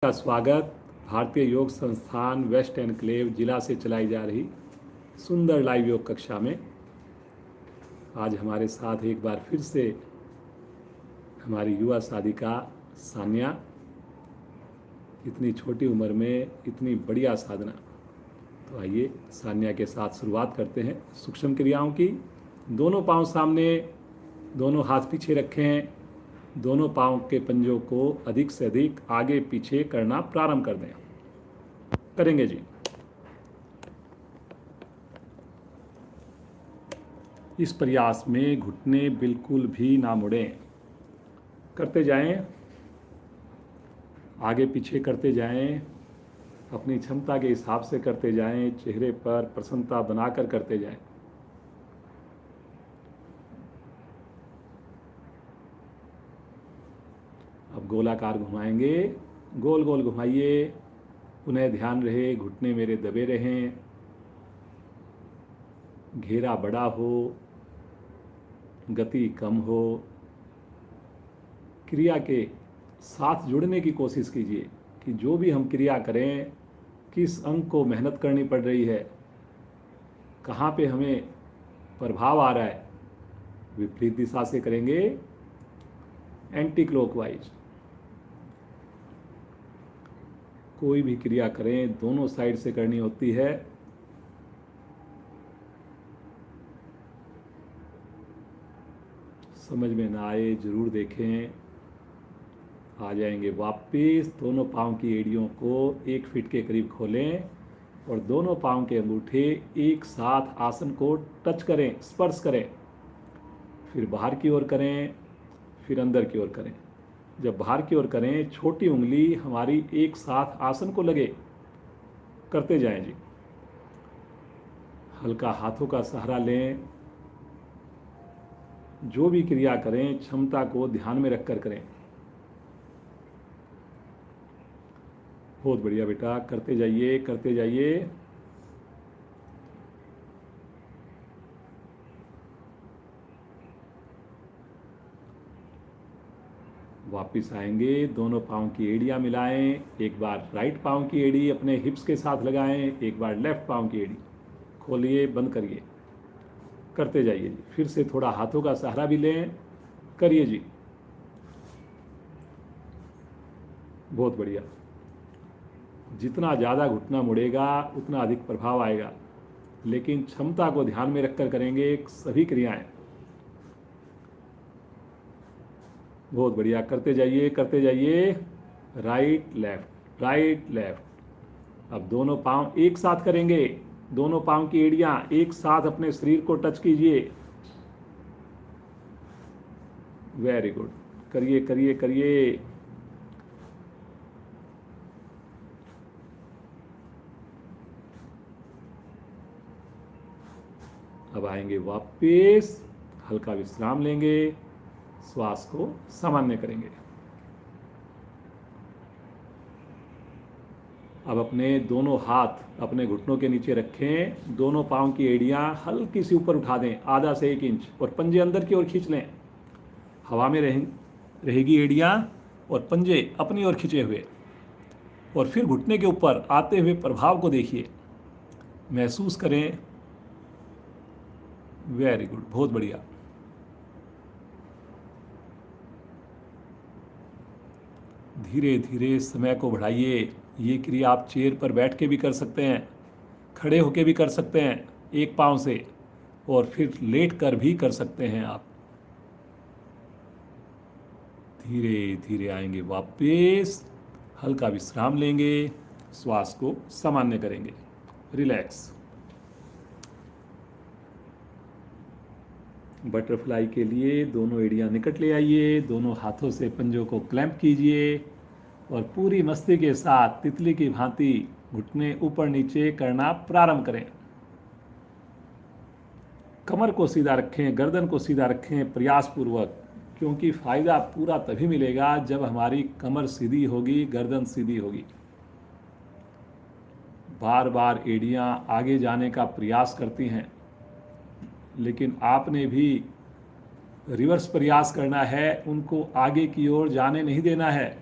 का स्वागत भारतीय योग संस्थान वेस्ट एनक्लेव जिला से चलाई जा रही सुंदर लाइव योग कक्षा में। आज हमारे साथ एक बार फिर से हमारी युवा साधिका सान्या। इतनी छोटी उम्र में इतनी बढ़िया साधना। तो आइए सान्या के साथ शुरुआत करते हैं सूक्ष्म क्रियाओं की। दोनों पांव सामने, दोनों हाथ पीछे रखें। दोनों पांव के पंजों को अधिक से अधिक आगे पीछे करना प्रारंभ कर दें। करेंगे जी। इस प्रयास में घुटने बिल्कुल भी ना मुड़ें। करते जाएं, आगे पीछे करते जाएं, अपनी क्षमता के हिसाब से करते जाएं, चेहरे पर प्रसन्नता बनाकर करते जाएं। अब गोलाकार घुमाएंगे, गोल गोल घुमाइए। उन्हें ध्यान रहे घुटने मेरे दबे रहें, घेरा बड़ा हो, गति कम हो। क्रिया के साथ जुड़ने की कोशिश कीजिए कि जो भी हम क्रिया करें, किस अंग को मेहनत करनी पड़ रही है, कहाँ पे हमें प्रभाव आ रहा है। विपरीत दिशा से करेंगे, एंटी क्लॉकवाइज। कोई भी क्रिया करें दोनों साइड से करनी होती है। समझ में ना आए जरूर देखें। आ जाएंगे वापस। दोनों पांव की एड़ियों को 1 फीट के करीब खोलें और दोनों पांव के अंगूठे एक साथ आसन को टच करें, स्पर्श करें। फिर बाहर की ओर करें, फिर अंदर की ओर करें। जब बाहर की ओर करें, छोटी उंगली हमारी एक साथ आसन को लगे। करते जाएं जी। हल्का हाथों का सहारा लें। जो भी क्रिया करें क्षमता को ध्यान में रखकर करें। बहुत बढ़िया बेटा, करते जाइए करते जाइए। वापिस आएंगे, दोनों पाँव की एड़ियाँ मिलाएं। एक बार राइट पाँव की एड़ी अपने हिप्स के साथ लगाएं, एक बार लेफ्ट पाँव की एड़ी खोलिए, बंद करिए। करते जाइए जी। फिर से थोड़ा हाथों का सहारा भी लें। करिए जी। बहुत बढ़िया। जितना ज़्यादा घुटना मुड़ेगा उतना अधिक प्रभाव आएगा, लेकिन क्षमता को ध्यान में रखकर करेंगे सभी क्रियाएं। बहुत बढ़िया, करते जाइए करते जाइए। Right left, right left. अब दोनों पांव एक साथ करेंगे। दोनों पांव की एड़ियां एक साथ अपने शरीर को टच कीजिए। Very good. करिए करिए करिए। अब आएंगे वापस, हल्का विश्राम लेंगे, श्वास को सामान्य करेंगे। अब अपने दोनों हाथ अपने घुटनों के नीचे रखें। दोनों पांव की एड़ियां हल्की सी ऊपर उठा दें, आधा से 1 इंच, और पंजे अंदर की ओर खींच लें। हवा में रहेगी एड़ियां और पंजे अपनी ओर खींचे हुए। और फिर घुटने के ऊपर आते हुए प्रभाव को देखिए, महसूस करें। वेरी गुड, बहुत बढ़िया। धीरे धीरे समय को बढ़ाइए। ये क्रिया आप चेयर पर बैठ के भी कर सकते हैं, खड़े होके भी कर सकते हैं एक पांव से, और फिर लेट कर भी कर सकते हैं आप। धीरे धीरे आएंगे वापस, हल्का विश्राम लेंगे, श्वास को सामान्य करेंगे। रिलैक्स। बटरफ्लाई के लिए दोनों एड़ियां निकट ले आइए। दोनों हाथों से पंजों को क्लैंप कीजिए और पूरी मस्ती के साथ तितली की भांति घुटने ऊपर नीचे करना प्रारंभ करें। कमर को सीधा रखें, गर्दन को सीधा रखें प्रयासपूर्वक, क्योंकि फायदा पूरा तभी मिलेगा जब हमारी कमर सीधी होगी, गर्दन सीधी होगी। बार बार एड़ियां आगे जाने का प्रयास करती हैं, लेकिन आपने भी रिवर्स प्रयास करना है, उनको आगे की ओर जाने नहीं देना है।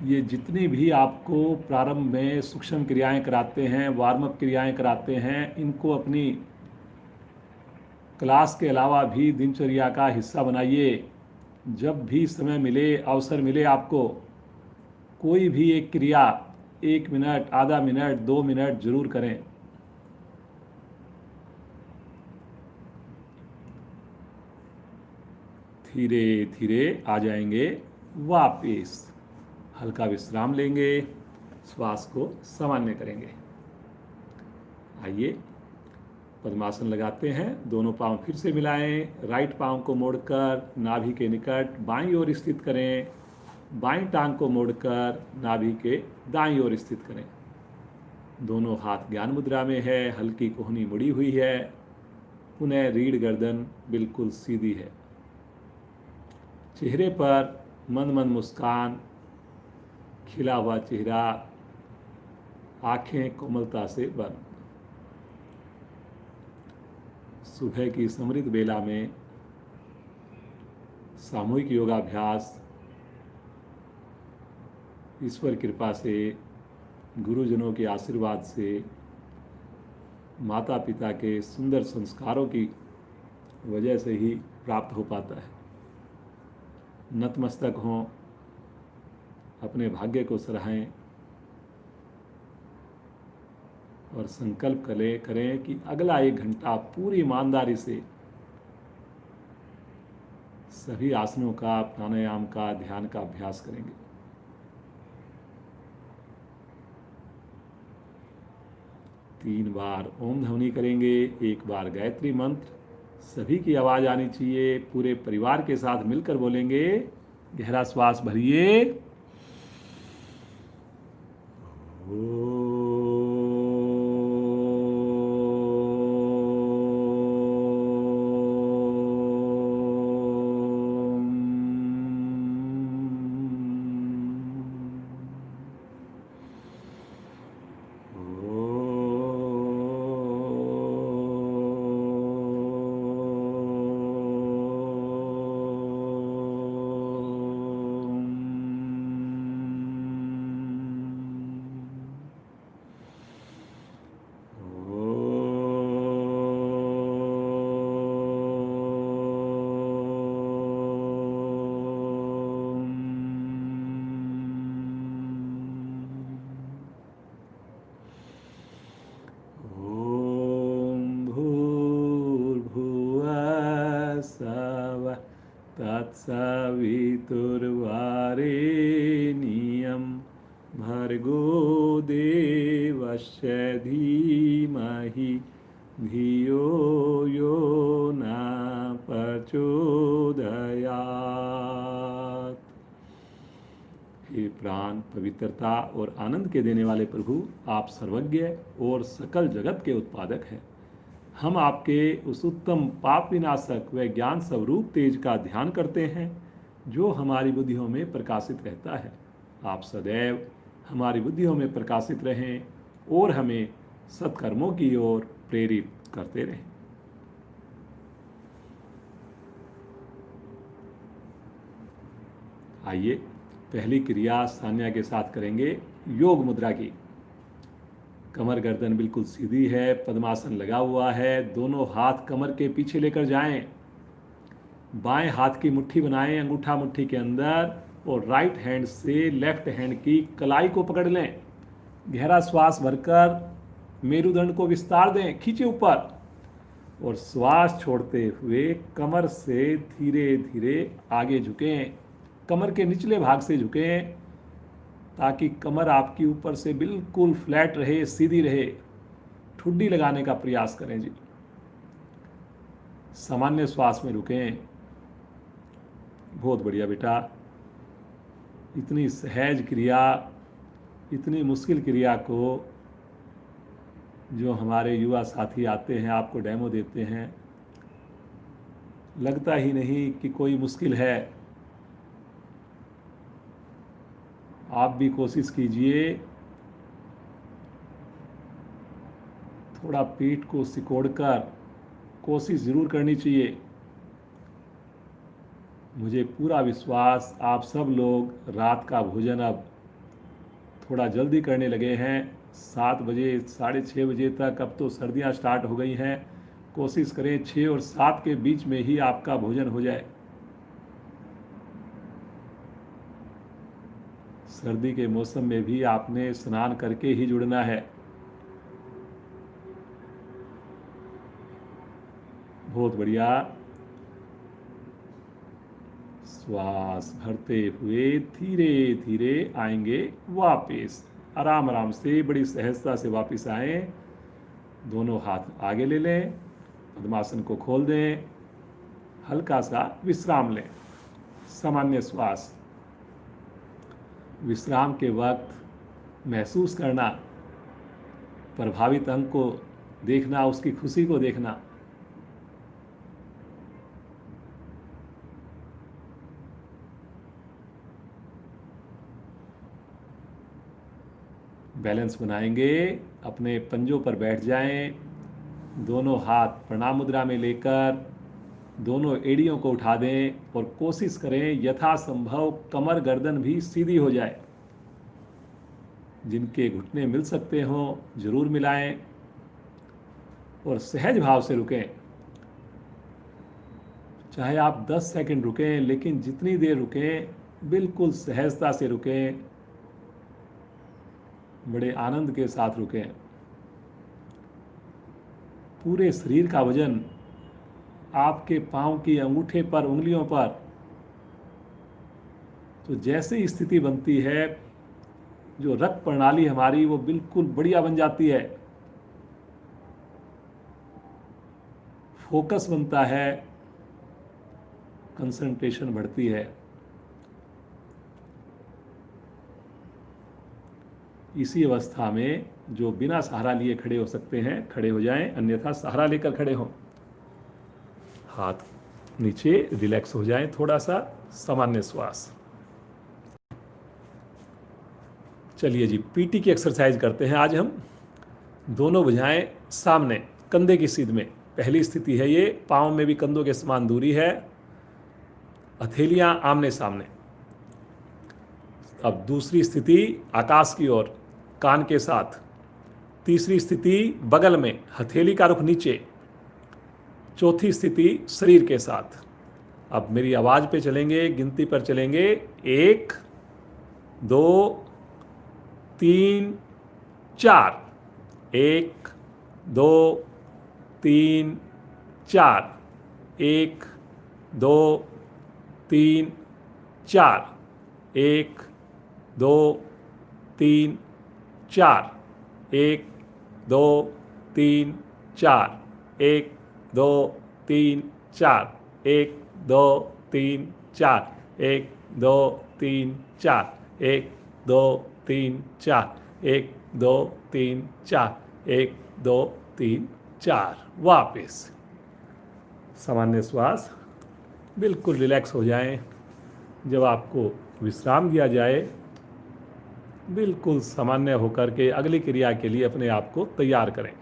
ये जितनी भी आपको प्रारंभ में सूक्ष्म क्रियाएं कराते हैं, वार्म अप क्रियाएं कराते हैं, इनको अपनी क्लास के अलावा भी दिनचर्या का हिस्सा बनाइए। जब भी समय मिले, अवसर मिले आपको, कोई भी एक क्रिया 1 मिनट, आधा मिनट, 2 मिनट जरूर करें। धीरे धीरे आ जाएंगे वापिस। हल्का विश्राम लेंगे, श्वास को सामान्य करेंगे। आइए पद्मासन लगाते हैं। दोनों पांव फिर से मिलाएं। राइट पांव को मोड़कर नाभि के निकट बाईं ओर स्थित करें। बाईं टांग को मोड़कर नाभि के दाईं ओर स्थित करें। दोनों हाथ ज्ञान मुद्रा में है, हल्की कोहनी मुड़ी हुई है। पुनः रीढ़ गर्दन बिल्कुल सीधी है। चेहरे पर मंद मंद मुस्कान, खिला हुआ चेहरा, आंखें कोमलता से बंद। सुबह की समृद्ध बेला में सामूहिक योगाभ्यास ईश्वर कृपा से, गुरुजनों के आशीर्वाद से, माता पिता के सुंदर संस्कारों की वजह से ही प्राप्त हो पाता है। नतमस्तक हों, अपने भाग्य को सराहें और संकल्प करें कि अगला 1 घंटा पूरी ईमानदारी से सभी आसनों का, प्राणायाम का, ध्यान का अभ्यास करेंगे। तीन बार ओम ध्वनि करेंगे, 1 बार गायत्री मंत्र। सभी की आवाज आनी चाहिए। पूरे परिवार के साथ मिलकर बोलेंगे। गहरा श्वास भरिए। तत्सवितुर्वरेण्यं भर्गो देवस्य धीमहि धियो यो न प्रचोदयात्। हे प्राण, पवित्रता और आनंद के देने वाले प्रभु, आप सर्वज्ञ और सकल जगत के उत्पादक हैं। हम आपके उस उत्तम पाप विनाशक व ज्ञान स्वरूप तेज का ध्यान करते हैं जो हमारी बुद्धियों में प्रकाशित रहता है। आप सदैव हमारी बुद्धियों में प्रकाशित रहें और हमें सत्कर्मों की ओर प्रेरित करते रहें। आइए पहली क्रिया सान्या के साथ करेंगे, योग मुद्रा की। कमर गर्दन बिल्कुल सीधी है, पद्मासन लगा हुआ है। दोनों हाथ कमर के पीछे लेकर जाएं। बाएं हाथ की मुट्ठी बनाएं अंगूठा मुट्ठी के अंदर और राइट हैंड से लेफ्ट हैंड की कलाई को पकड़ लें। गहरा श्वास भरकर मेरुदंड को विस्तार दें, खींचे ऊपर और श्वास छोड़ते हुए कमर से धीरे धीरे आगे झुकें। कमर के निचले भाग से झुकें ताकि कमर आपकी ऊपर से बिल्कुल फ्लैट रहे, सीधी रहे। ठुड्डी लगाने का प्रयास करें जी। सामान्य श्वास में रुकें। बहुत बढ़िया बेटा। इतनी सहज क्रिया, इतनी मुश्किल क्रिया को जो हमारे युवा साथी आते हैं, आपको डेमो देते हैं, लगता ही नहीं कि कोई मुश्किल है। आप भी कोशिश कीजिए। थोड़ा पीठ को सिकोड़कर कोशिश ज़रूर करनी चाहिए। मुझे पूरा विश्वास आप सब लोग रात का भोजन अब थोड़ा जल्दी करने लगे हैं। 7 बजे 6:30 बजे तक, अब तो सर्दियां स्टार्ट हो गई हैं। कोशिश करें 6 और 7 के बीच में ही आपका भोजन हो जाए। सर्दी के मौसम में भी आपने स्नान करके ही जुड़ना है। बहुत बढ़िया। श्वास भरते हुए धीरे धीरे आएंगे वापस। आराम आराम से, बड़ी सहजता से वापस आए। दोनों हाथ आगे ले लें, पद्मासन को खोल दें, हल्का सा विश्राम लें। सामान्य श्वास। विश्राम के वक्त महसूस करना, प्रभावित अंग को देखना, उसकी खुशी को देखना। बैलेंस बनाएंगे, अपने पंजों पर बैठ जाएं। दोनों हाथ प्रणाम मुद्रा में लेकर दोनों एड़ियों को उठा दें और कोशिश करें यथासंभव कमर गर्दन भी सीधी हो जाए। जिनके घुटने मिल सकते हों जरूर मिलाएं और सहज भाव से रुकें। चाहे आप 10 सेकंड रुकें, लेकिन जितनी देर रुकें बिल्कुल सहजता से रुकें, बड़े आनंद के साथ रुकें। पूरे शरीर का वजन आपके पांव की अंगूठे पर, उंगलियों पर, तो जैसे स्थिति बनती है, जो रक्त प्रणाली हमारी वो बिल्कुल बढ़िया बन जाती है। फोकस बनता है, कंसंट्रेशन बढ़ती है। इसी अवस्था में जो बिना सहारा लिए खड़े हो सकते हैं खड़े हो जाएं, अन्यथा सहारा लेकर खड़े हों। हाथ नीचे, रिलैक्स हो जाएं थोड़ा सा। सामान्य श्वास। चलिए जी, पीटी की एक्सरसाइज करते हैं आज हम। दोनों भुजाएं सामने, कंधे की सीध में। पहली स्थिति है ये, पांव में भी कंधों के समान दूरी है, हथेलियां आमने सामने। अब दूसरी स्थिति आकाश की ओर, कान के साथ। तीसरी स्थिति बगल में, हथेली का रुख नीचे। चौथी स्थिति शरीर के साथ। अब मेरी आवाज पे चलेंगे, गिनती पर चलेंगे। 1 2 3 4। 1 2 3 4। 1 2 3 4। 1 2 3 4। 1 2 3 4। 1 2 3 4। 1 2 3 4। 1 2 3 4। 1 2 3 4। 1 2 3 4। 1 2 3 4। वापस सामान्य श्वास। बिल्कुल रिलैक्स हो जाएं। जब आपको विश्राम दिया जाए, बिल्कुल सामान्य होकर के अगली क्रिया के लिए अपने आप को तैयार करें।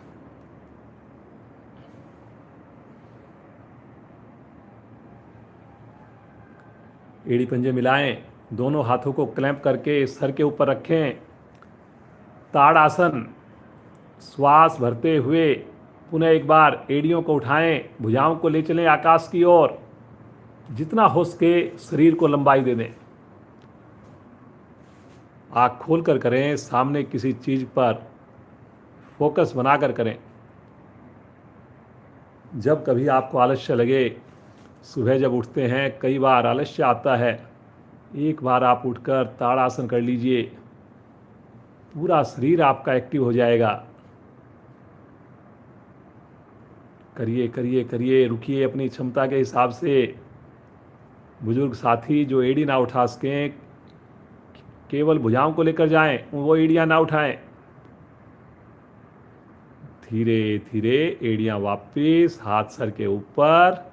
एड़ी पंजे मिलाएं, दोनों हाथों को क्लैंप करके सर के ऊपर रखें। ताड़ासन। श्वास भरते हुए पुनः एक बार एड़ियों को उठाएं, भुजाओं को ले चलें आकाश की ओर। जितना हो सके शरीर को लंबाई दे दें। आँख खोल कर करें, सामने किसी चीज़ पर फोकस बनाकर करें। जब कभी आपको आलस्य लगे, सुबह जब उठते हैं कई बार आलस्य आता है, एक बार आप उठकर ताड़ासन कर लीजिए, पूरा शरीर आपका एक्टिव हो जाएगा। करिए करिए करिए, रुकिए अपनी क्षमता के हिसाब से। बुजुर्ग साथी जो एड़ी ना उठा सकें, केवल भुजाओं को लेकर जाएं, वो एड़ियां ना उठाएं। धीरे धीरे एड़ियां वापस, हाथ सर के ऊपर।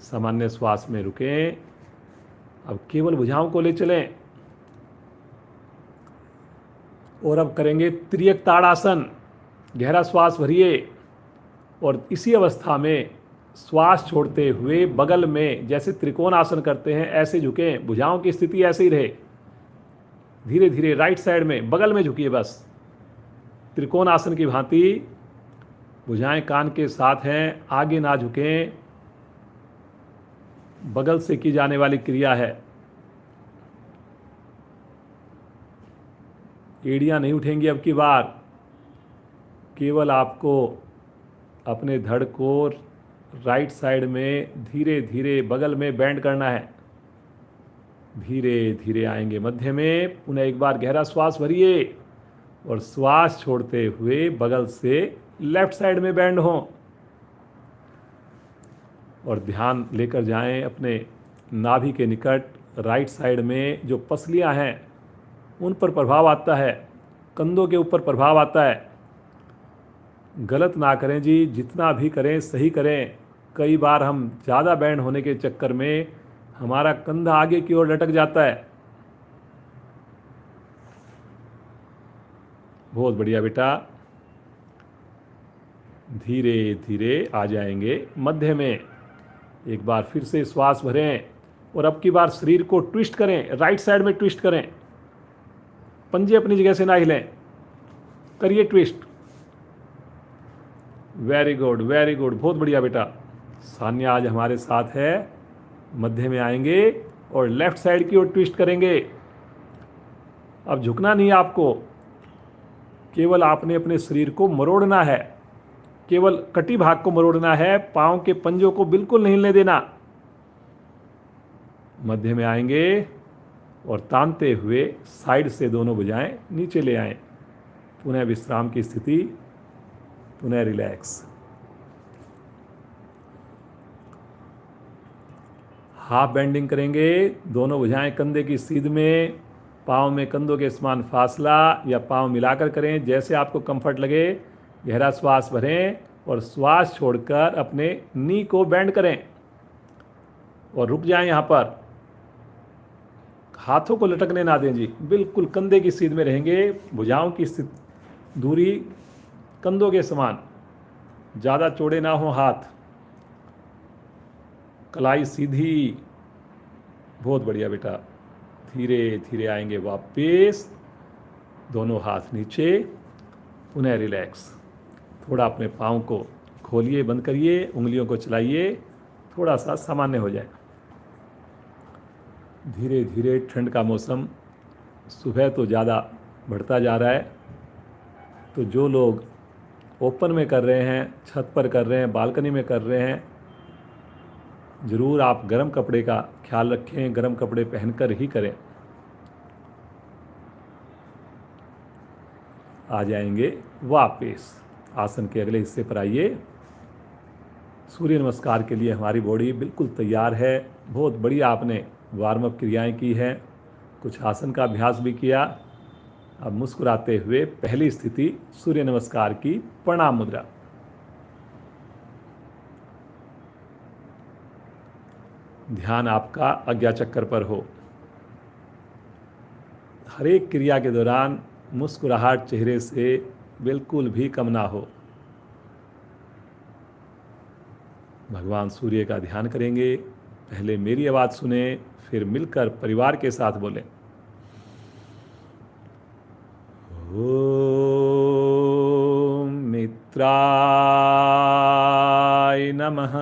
सामान्य श्वास में रुकें। अब केवल भुजाओं को ले चलें और अब करेंगे त्रियक ताड़ासन। गहरा श्वास भरिए और इसी अवस्था में श्वास छोड़ते हुए बगल में जैसे त्रिकोण आसन करते हैं ऐसे झुकें। भुजाओं की स्थिति ऐसे ही रहे। धीरे धीरे राइट साइड में बगल में झुकिए, बस त्रिकोण आसन की भांति। भुजाएं कान के साथ हैं, आगे ना झुकें। बगल से की जाने वाली क्रिया है। एड़ियां नहीं उठेंगी अब की बार। केवल आपको अपने धड़ को राइट साइड में धीरे धीरे बगल में बेंड करना है। धीरे धीरे आएंगे मध्य में। पुनः एक बार गहरा श्वास भरिए और श्वास छोड़ते हुए बगल से लेफ्ट साइड में बेंड हो और ध्यान लेकर जाएं अपने नाभि के निकट। राइट साइड में जो पसलियां हैं उन पर प्रभाव आता है, कंधों के ऊपर प्रभाव आता है। गलत ना करें जी, जितना भी करें सही करें। कई बार हम ज़्यादा बैंड होने के चक्कर में हमारा कंधा आगे की ओर लटक जाता है। बहुत बढ़िया बेटा, धीरे धीरे आ जाएंगे मध्य में। एक बार फिर से श्वास भरें और अब की बार शरीर को ट्विस्ट करें, राइट साइड में ट्विस्ट करें। पंजे अपनी जगह से ना हिलें, करिए twist. Very good, very good, बहुत बढ़िया बेटा। सान्या आज हमारे साथ है। मध्य में आएंगे और लेफ्ट साइड की ओर ट्विस्ट करेंगे। अब झुकना नहीं आपको, केवल आपने अपने शरीर को मरोड़ना है, केवल कटी भाग को मरोड़ना है। पांव के पंजों को बिल्कुल नहीं हिलने देना। मध्य में आएंगे और तानते हुए साइड से दोनों भुजाएं नीचे ले आएं। पुनः विश्राम की स्थिति, पुनः रिलैक्स। हाफ बेंडिंग करेंगे। दोनों भुजाएं कंधे की सीध में, पाँव में कंधों के समान फासला या पाँव मिलाकर करें, जैसे आपको कंफर्ट लगे। गहरा श्वास भरें और श्वास छोड़कर अपने नी को बेंड करें और रुक जाएं यहाँ पर। हाथों को लटकने ना दें जी, बिल्कुल कंधे की सीध में रहेंगे। भुजाओं की दूरी कंधों के समान, ज़्यादा चौड़े ना हो हाथ, कलाई सीधी। बहुत बढ़िया बेटा, धीरे धीरे आएंगे वापस। दोनों हाथ नीचे, पुनः रिलैक्स। थोड़ा अपने पाँव को खोलिए, बंद करिए, उंगलियों को चलाइए, थोड़ा सा सामान्य हो जाए। धीरे धीरे ठंड का मौसम सुबह तो ज़्यादा बढ़ता जा रहा है, तो जो लोग ओपन में कर रहे हैं, छत पर कर रहे हैं, बालकनी में कर रहे हैं, ज़रूर आप गर्म कपड़े का ख्याल रखें, गर्म कपड़े पहनकर ही करें। आ जाएंगे वापस। आसन के अगले हिस्से पर आइए। सूर्य नमस्कार के लिए हमारी बॉडी बिल्कुल तैयार है। बहुत बढ़िया आपने वार्म अप क्रियाएं की हैं, कुछ आसन का अभ्यास भी किया। अब मुस्कुराते हुए पहली स्थिति सूर्य नमस्कार की प्रणाम मुद्रा। ध्यान आपका आज्ञा चक्र पर हो। हर एक क्रिया के दौरान मुस्कुराहट चेहरे से बिल्कुल भी कम ना हो। भगवान सूर्य का ध्यान करेंगे। पहले मेरी आवाज़ सुने, फिर मिलकर परिवार के साथ बोलें। ओम मित्राय नमः।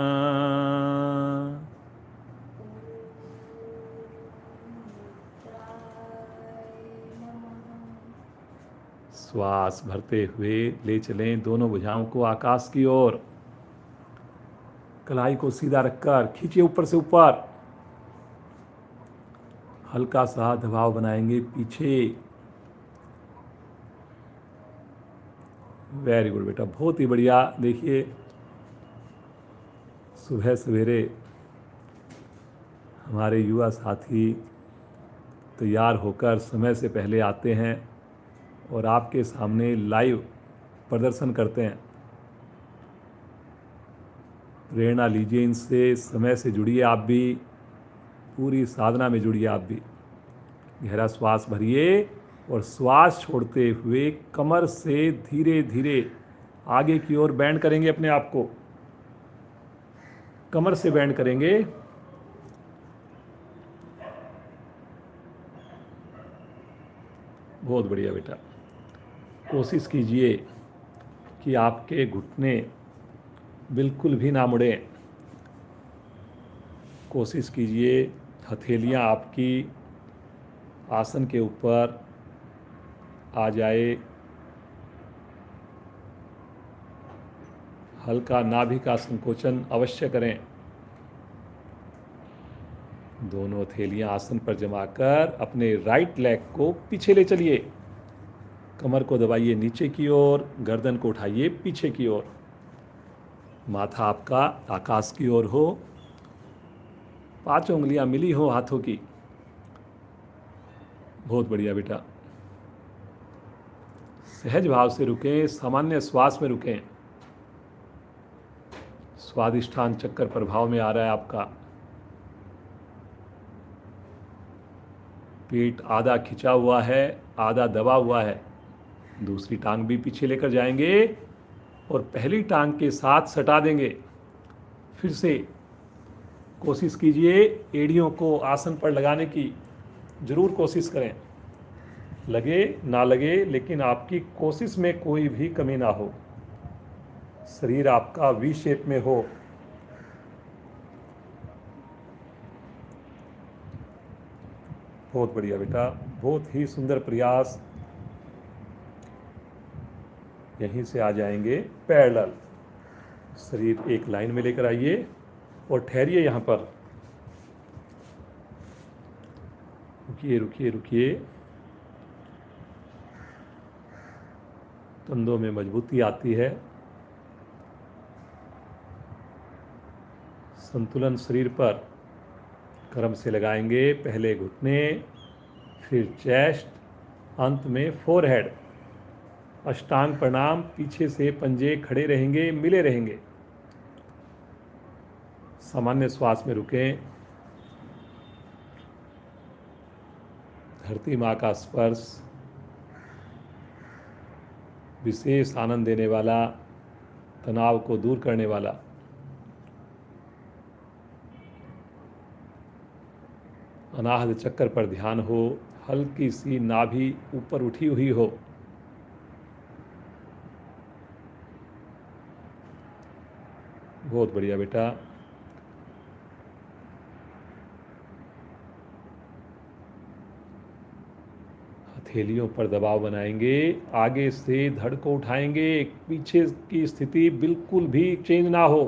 श्वास भरते हुए ले चलें दोनों भुजाओं को आकाश की ओर। कलाई को सीधा रखकर खींचिए ऊपर से ऊपर। हल्का सा दबाव बनाएंगे पीछे। वेरी गुड बेटा, बहुत ही बढ़िया। देखिए, सुबह सवेरे हमारे युवा साथी तैयार होकर समय से पहले आते हैं और आपके सामने लाइव प्रदर्शन करते हैं। प्रेरणा लीजिए इनसे, समय से जुड़िए आप भी, पूरी साधना में जुड़िए आप भी। गहरा श्वास भरिए और श्वास छोड़ते हुए कमर से धीरे धीरे आगे की ओर बेंड करेंगे अपने आप को। कमर से बेंड करेंगे। बहुत बढ़िया बेटा। कोशिश कीजिए कि आपके घुटने बिल्कुल भी ना मुड़ें। कोशिश कीजिए हथेलियाँ आपकी आसन के ऊपर आ जाए। हल्का नाभि का संकोचन अवश्य करें। दोनों हथेलियाँ आसन पर जमाकर अपने राइट लेग को पीछे ले चलिए। कमर को दबाइए नीचे की ओर, गर्दन को उठाइए पीछे की ओर। माथा आपका आकाश की ओर हो, 5 उंगलियां मिली हो हाथों की। बहुत बढ़िया बेटा। सहज भाव से रुकें, सामान्य श्वास में रुकें। स्वादिष्ठान चक्कर प्रभाव में आ रहा है आपका। पेट आधा खिंचा हुआ है, आधा दबा हुआ है। दूसरी टांग भी पीछे लेकर जाएंगे और पहली टांग के साथ सटा देंगे। फिर से कोशिश कीजिए एड़ियों को आसन पर लगाने की, जरूर कोशिश करें। लगे ना लगे, लेकिन आपकी कोशिश में कोई भी कमी ना हो। शरीर आपका वी शेप में हो। बहुत बढ़िया बेटा, बहुत ही सुंदर प्रयास। यहीं से आ जाएंगे पैरेलल। शरीर एक लाइन में लेकर आइए और ठहरिए यहाँ पर। रुकिए रुकिए रुकिए। कंधों में मजबूती आती है। संतुलन शरीर पर क्रम से लगाएंगे। पहले घुटने, फिर चेस्ट, अंत में फोरहेड। अष्टांग प्रणाम। पीछे से पंजे खड़े रहेंगे, मिले रहेंगे। सामान्य श्वास में रुकें। धरती माँ का स्पर्श विशेष आनंद देने वाला, तनाव को दूर करने वाला। अनाहत चक्कर पर ध्यान हो। हल्की सी नाभि ऊपर उठी हुई हो। बहुत बढ़िया बेटा। हथेलियों पर दबाव बनाएंगे। आगे से धड़ को उठाएंगे। पीछे की स्थिति बिल्कुल भी चेंज ना हो।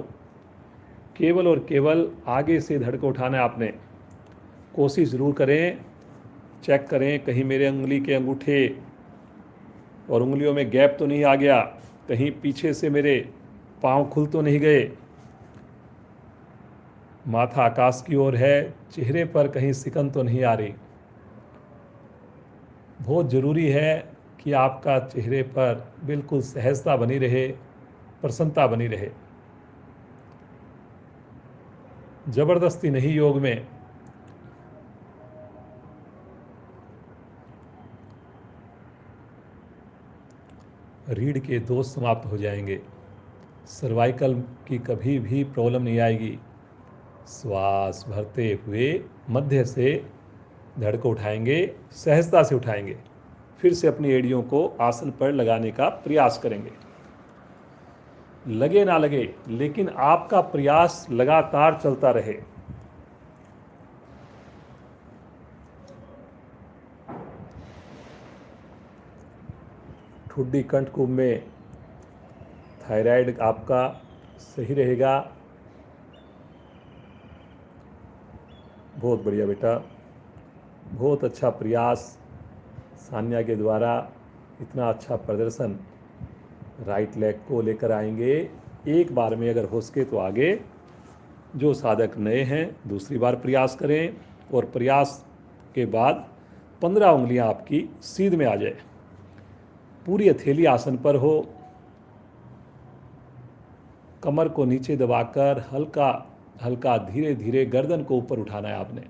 केवल और केवल आगे से धड़ को उठाना है आपने। कोशिश ज़रूर करें। चेक करें कहीं मेरे उंगली के अंगूठे और उंगलियों में गैप तो नहीं आ गया, कहीं पीछे से मेरे पाँव खुल तो नहीं गए। माथा आकाश की ओर है, चेहरे पर कहीं सिकन तो नहीं आ रही। बहुत ज़रूरी है कि आपका चेहरे पर बिल्कुल सहजता बनी रहे, प्रसन्नता बनी रहे। जबरदस्ती नहीं योग में। रीढ़ के दोष समाप्त हो जाएंगे। सर्वाइकल की कभी भी प्रॉब्लम नहीं आएगी। श्वास भरते हुए मध्य से धड़ को उठाएंगे, सहजता से उठाएंगे। फिर से अपनी एड़ियों को आसन पर लगाने का प्रयास करेंगे। लगे ना लगे, लेकिन आपका प्रयास लगातार चलता रहे। ठुड्डी कंठ कुंभ में थायराइड आपका सही रहेगा। बहुत बढ़िया बेटा, बहुत अच्छा प्रयास सान्या के द्वारा। इतना अच्छा प्रदर्शन। राइट लेग को लेकर आएंगे एक बार में, अगर हो सके तो आगे। जो साधक नए हैं दूसरी बार प्रयास करें और प्रयास के बाद 15 उंगलियां आपकी सीध में आ जाए। पूरी हथेली आसन पर हो। कमर को नीचे दबाकर हल्का हल्का धीरे धीरे गर्दन को ऊपर उठाना है आपने।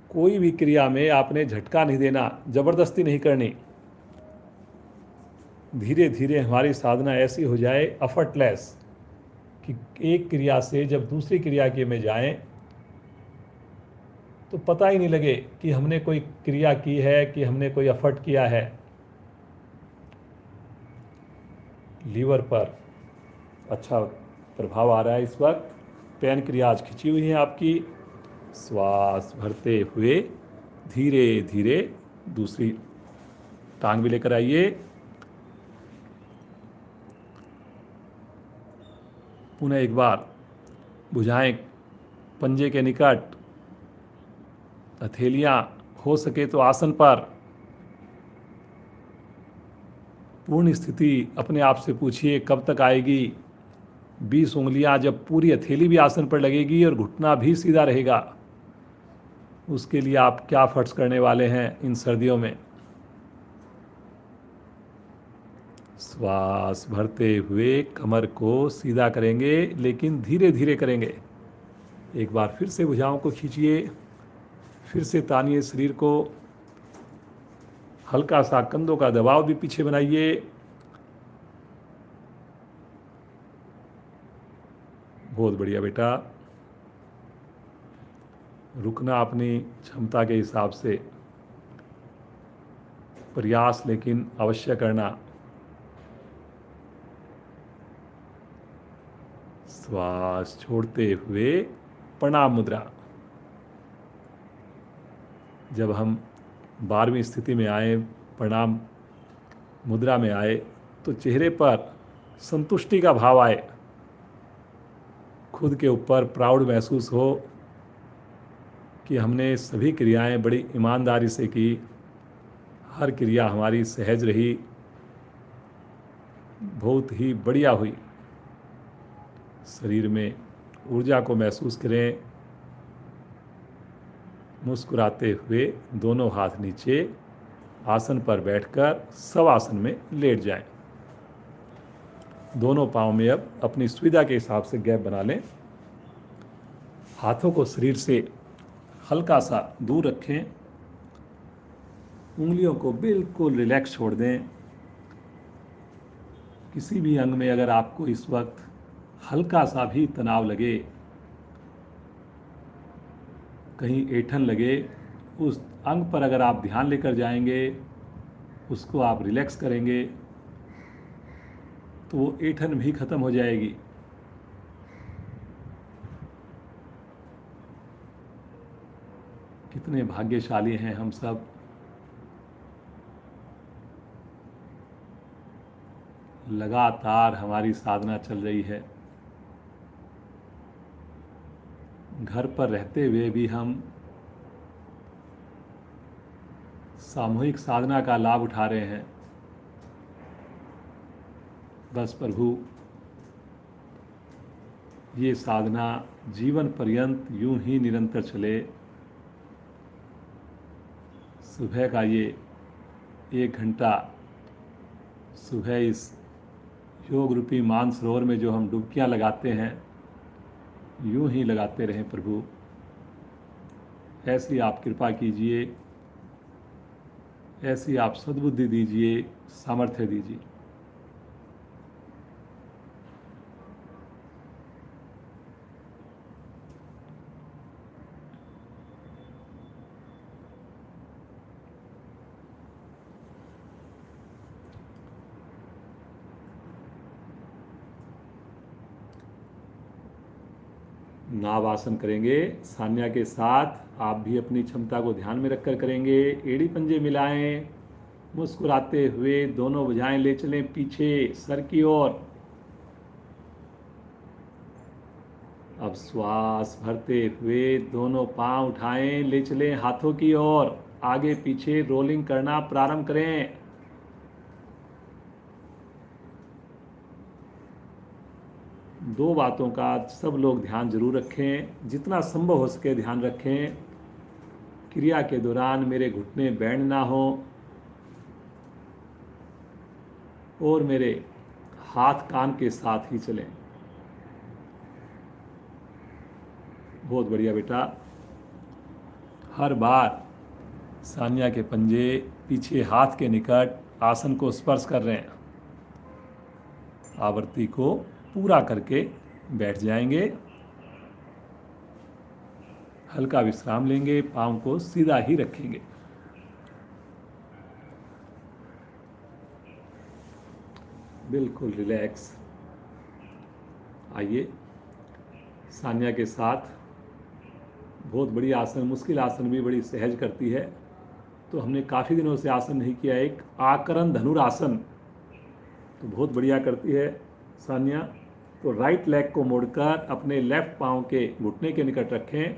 कोई भी क्रिया में आपने झटका नहीं देना, जबरदस्ती नहीं करनी। धीरे धीरे हमारी साधना ऐसी हो जाए एफर्टलेस कि एक क्रिया से जब दूसरी क्रिया के में जाएं तो पता ही नहीं लगे कि हमने कोई क्रिया की है, कि हमने कोई एफर्ट किया है। लीवर पर अच्छा प्रभाव आ रहा है इस वक्त। पैनक्रियाज खिंची हुई है आपकी। श्वास भरते हुए धीरे धीरे दूसरी टांग भी लेकर आइए। पुनः एक बार भुजाएं पंजे के निकट, हथेलियां हो सके तो आसन पर। पूर्ण स्थिति अपने आप से पूछिए कब तक आएगी। 20 उंगलियां जब पूरी हथेली भी आसन पर लगेगी और घुटना भी सीधा रहेगा, उसके लिए आप क्या फर्ज करने वाले हैं इन सर्दियों में। श्वास भरते हुए कमर को सीधा करेंगे, लेकिन धीरे धीरे करेंगे। एक बार फिर से भुजाओं को खींचिए, फिर से तानिए शरीर को। हल्का सा कंधों का दबाव भी पीछे बनाइए। बहुत बढ़िया बेटा। रुकना अपनी क्षमता के हिसाब से, प्रयास लेकिन अवश्य करना। श्वास छोड़ते हुए प्रणाम मुद्रा। जब हम 12वीं स्थिति में आए, प्रणाम मुद्रा में आए, तो चेहरे पर संतुष्टि का भाव आए, खुद के ऊपर प्राउड महसूस हो कि हमने सभी क्रियाएं बड़ी ईमानदारी से की, हर क्रिया हमारी सहज रही, बहुत ही बढ़िया हुई। शरीर में ऊर्जा को महसूस करें। मुस्कुराते हुए दोनों हाथ नीचे, आसन पर बैठकर शवासन में लेट जाएं। दोनों पांव में अब अपनी सुविधा के हिसाब से गैप बना लें। हाथों को शरीर से हल्का सा दूर रखें। उंगलियों को बिल्कुल रिलैक्स छोड़ दें। किसी भी अंग में अगर आपको इस वक्त हल्का सा भी तनाव लगे, कहीं ऐंठन लगे, उस अंग पर अगर आप ध्यान लेकर जाएंगे, उसको आप रिलैक्स करेंगे, तो वो ऐंठन भी खत्म हो जाएगी। कितने भाग्यशाली हैं हम सब। लगातार हमारी साधना चल रही है। घर पर रहते हुए भी हम सामूहिक साधना का लाभ उठा रहे हैं। बस प्रभु, ये साधना जीवन पर्यंत यूं ही निरंतर चले। सुबह का ये 1 घंटा सुबह इस योग रूपी मानसरोवर में जो हम डुबकियां लगाते हैं, यूं ही लगाते रहें प्रभु। ऐसी आप कृपा कीजिए, ऐसी आप सद्बुद्धि दीजिए, सामर्थ्य दीजिए। नावासन करेंगे सान्या के साथ। आप भी अपनी क्षमता को ध्यान में रखकर करेंगे। एड़ी पंजे मिलाएं, मुस्कुराते हुए दोनों भुजाएं ले चलें पीछे सर की ओर। अब श्वास भरते हुए दोनों पांव उठाएं, ले चलें हाथों की ओर। आगे पीछे रोलिंग करना प्रारंभ करें। दो बातों का सब लोग ध्यान जरूर रखें, जितना संभव हो सके ध्यान रखें। क्रिया के दौरान मेरे घुटने बैंड ना हो और मेरे हाथ कान के साथ ही चलें। बहुत बढ़िया बेटा। हर बार सान्या के पंजे पीछे हाथ के निकट आसन को स्पर्श कर रहे हैं। आवृत्ति को पूरा करके बैठ जाएंगे। हल्का विश्राम लेंगे, पाँव को सीधा ही रखेंगे। बिल्कुल रिलैक्स। आइए सान्या के साथ बहुत बड़ी आसन, मुश्किल आसन भी बड़ी सहज करती है। तो हमने काफ़ी दिनों से आसन नहीं किया, एक आकरण धनुरासन, तो बहुत बढ़िया करती है सान्या। तो राइट लेग को मोड़कर अपने लेफ्ट पाँव के घुटने के निकट रखें,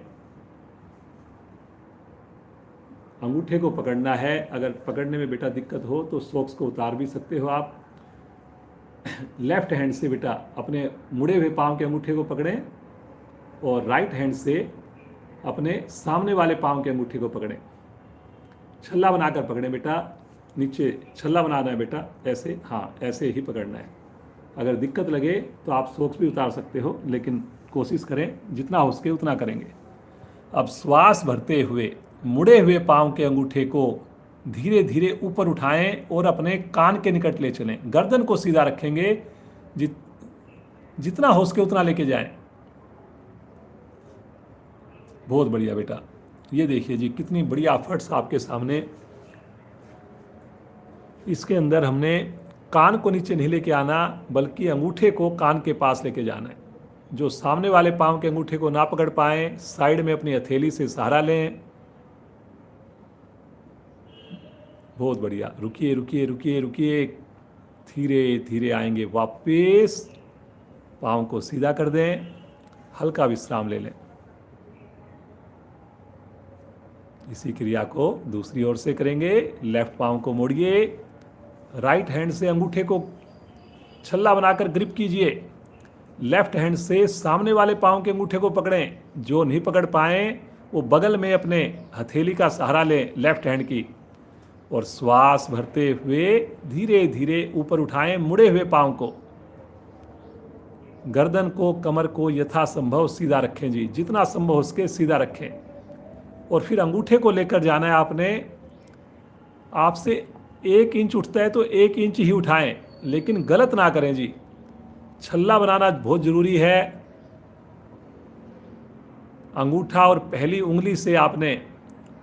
अंगूठे को पकड़ना है। अगर पकड़ने में बेटा दिक्कत हो तो सॉक्स को उतार भी सकते हो आप। लेफ्ट हैंड से बेटा अपने मुड़े हुए पाँव के अंगूठे को पकड़ें और राइट हैंड से अपने सामने वाले पाँव के अंगूठे को पकड़ें। छल्ला बनाकर पकड़ें बेटा, नीचे छल्ला बनाना है बेटा, ऐसे, हाँ ऐसे ही पकड़ना है। अगर दिक्कत लगे तो आप सॉक्स भी उतार सकते हो, लेकिन कोशिश करें जितना हो सके उतना करेंगे। अब श्वास भरते हुए मुड़े हुए पाँव के अंगूठे को धीरे धीरे ऊपर उठाएं और अपने कान के निकट ले चलें। गर्दन को सीधा रखेंगे, जितना हो सके उतना लेके जाएं। बहुत बढ़िया बेटा। ये देखिए जी कितनी बढ़िया एफर्ट्स आपके सामने। इसके अंदर हमने कान को नीचे नहीं लेके आना, बल्कि अंगूठे को कान के पास लेके जाना है। जो सामने वाले पाँव के अंगूठे को ना पकड़ पाएं, साइड में अपनी हथेली से सहारा लें। बहुत बढ़िया। रुकिए रुकिए रुकिए रुकिए, धीरे धीरे आएंगे वापस। पाँव को सीधा कर दें, हल्का विश्राम ले लें। इसी क्रिया को दूसरी ओर से करेंगे। लेफ्ट पाँव को मोड़िए, राइट हैंड से अंगूठे को छल्ला बनाकर ग्रिप कीजिए। लेफ्ट हैंड से सामने वाले पाँव के अंगूठे को पकड़ें। जो नहीं पकड़ पाएं वो बगल में अपने हथेली का सहारा लें लेफ्ट हैंड की, और श्वास भरते हुए धीरे धीरे ऊपर उठाएं मुड़े हुए पाँव को। गर्दन को, कमर को यथासंभव सीधा रखें जी, जितना संभव हो सके सीधा रखें। और फिर अंगूठे को लेकर जाना है आपने। आपसे 1 इंच उठता है तो 1 इंच ही उठाएं, लेकिन गलत ना करें जी। छल्ला बनाना बहुत जरूरी है। अंगूठा और पहली उंगली से आपने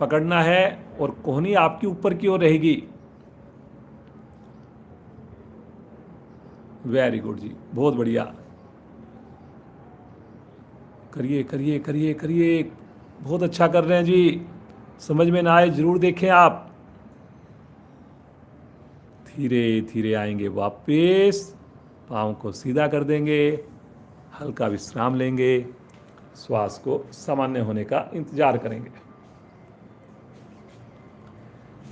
पकड़ना है और कोहनी आपकी ऊपर की ओर रहेगी। वेरी गुड जी, बहुत बढ़िया। करिए करिए करिए करिए, बहुत अच्छा कर रहे हैं जी। समझ में ना आए जरूर देखें आप। धीरे धीरे आएंगे वापस, पाँव को सीधा कर देंगे, हल्का विश्राम लेंगे, श्वास को सामान्य होने का इंतजार करेंगे।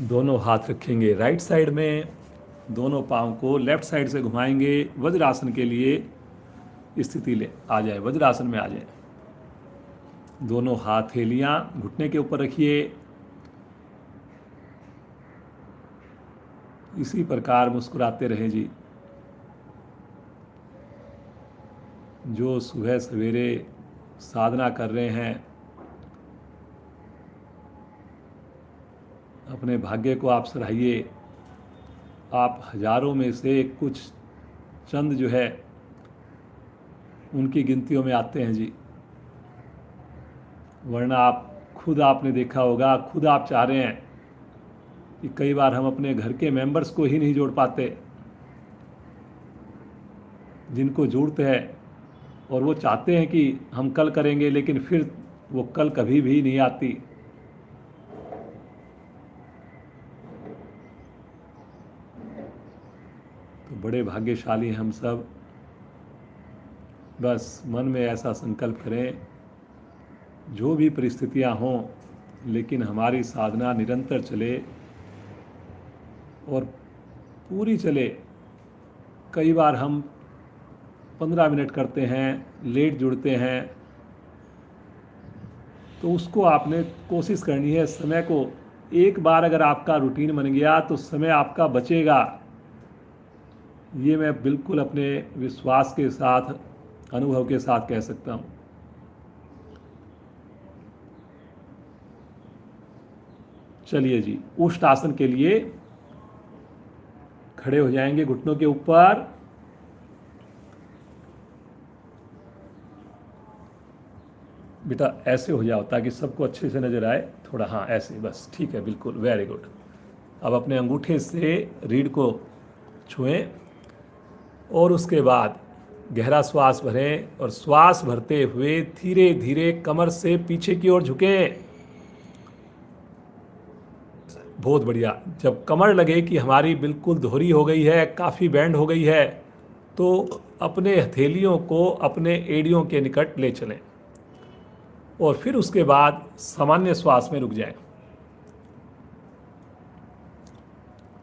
दोनों हाथ रखेंगे राइट साइड में, दोनों पाँव को लेफ्ट साइड से घुमाएंगे। वज्रासन के लिए स्थिति ले आ जाए, वज्रासन में आ जाए। दोनों हथेलियाँ घुटने के ऊपर रखिए। इसी प्रकार मुस्कुराते रहें जी। जो सुबह सवेरे साधना कर रहे हैं, अपने भाग्य को आप सराहिए। आप हजारों में से कुछ चंद जो है उनकी गिनतियों में आते हैं जी। वरना आप खुद, आपने देखा होगा, खुद आप चाह रहे हैं कि कई बार हम अपने घर के मेंबर्स को ही नहीं जोड़ पाते जिनको जोड़ते हैं, और वो चाहते हैं कि हम कल करेंगे, लेकिन फिर वो कल कभी भी नहीं आती। तो बड़े भाग्यशाली हम सब। बस मन में ऐसा संकल्प करें, जो भी परिस्थितियां हों, लेकिन हमारी साधना निरंतर चले और पूरी चले। कई बार हम 15 मिनट करते हैं, लेट जुड़ते हैं, तो उसको आपने कोशिश करनी है समय को। एक बार अगर आपका रूटीन बन गया तो समय आपका बचेगा। ये मैं बिल्कुल अपने विश्वास के साथ, अनुभव के साथ कह सकता हूँ। चलिए जी, उष्ट आसन के लिए खड़े हो जाएंगे घुटनों के ऊपर। बेटा ऐसे हो जाओ ताकि सबको अच्छे से नज़र आए, थोड़ा, हाँ ऐसे, बस ठीक है, बिल्कुल, वेरी गुड। अब अपने अंगूठे से रीढ़ को छुएं और उसके बाद गहरा श्वास भरें और श्वास भरते हुए धीरे धीरे कमर से पीछे की ओर झुकें। बहुत बढ़िया। जब कमर लगे कि हमारी बिल्कुल दोहरी हो गई है, काफ़ी बैंड हो गई है, तो अपने हथेलियों को अपने एड़ियों के निकट ले चलें और फिर उसके बाद सामान्य श्वास में रुक जाएं।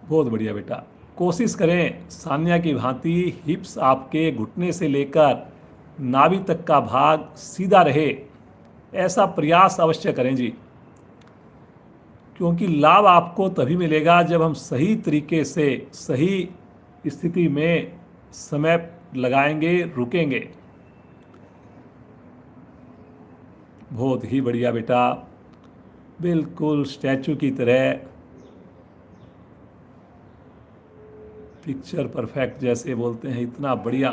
बहुत बढ़िया बेटा। कोशिश करें सान्या की भांति हिप्स आपके घुटने से लेकर नाभि तक का भाग सीधा रहे, ऐसा प्रयास अवश्य करें जी, क्योंकि लाभ आपको तभी मिलेगा जब हम सही तरीके से सही स्थिति में समय लगाएंगे, रुकेंगे। बहुत ही बढ़िया बेटा, बिल्कुल स्टैचू की तरह, पिक्चर परफेक्ट जैसे बोलते हैं, इतना बढ़िया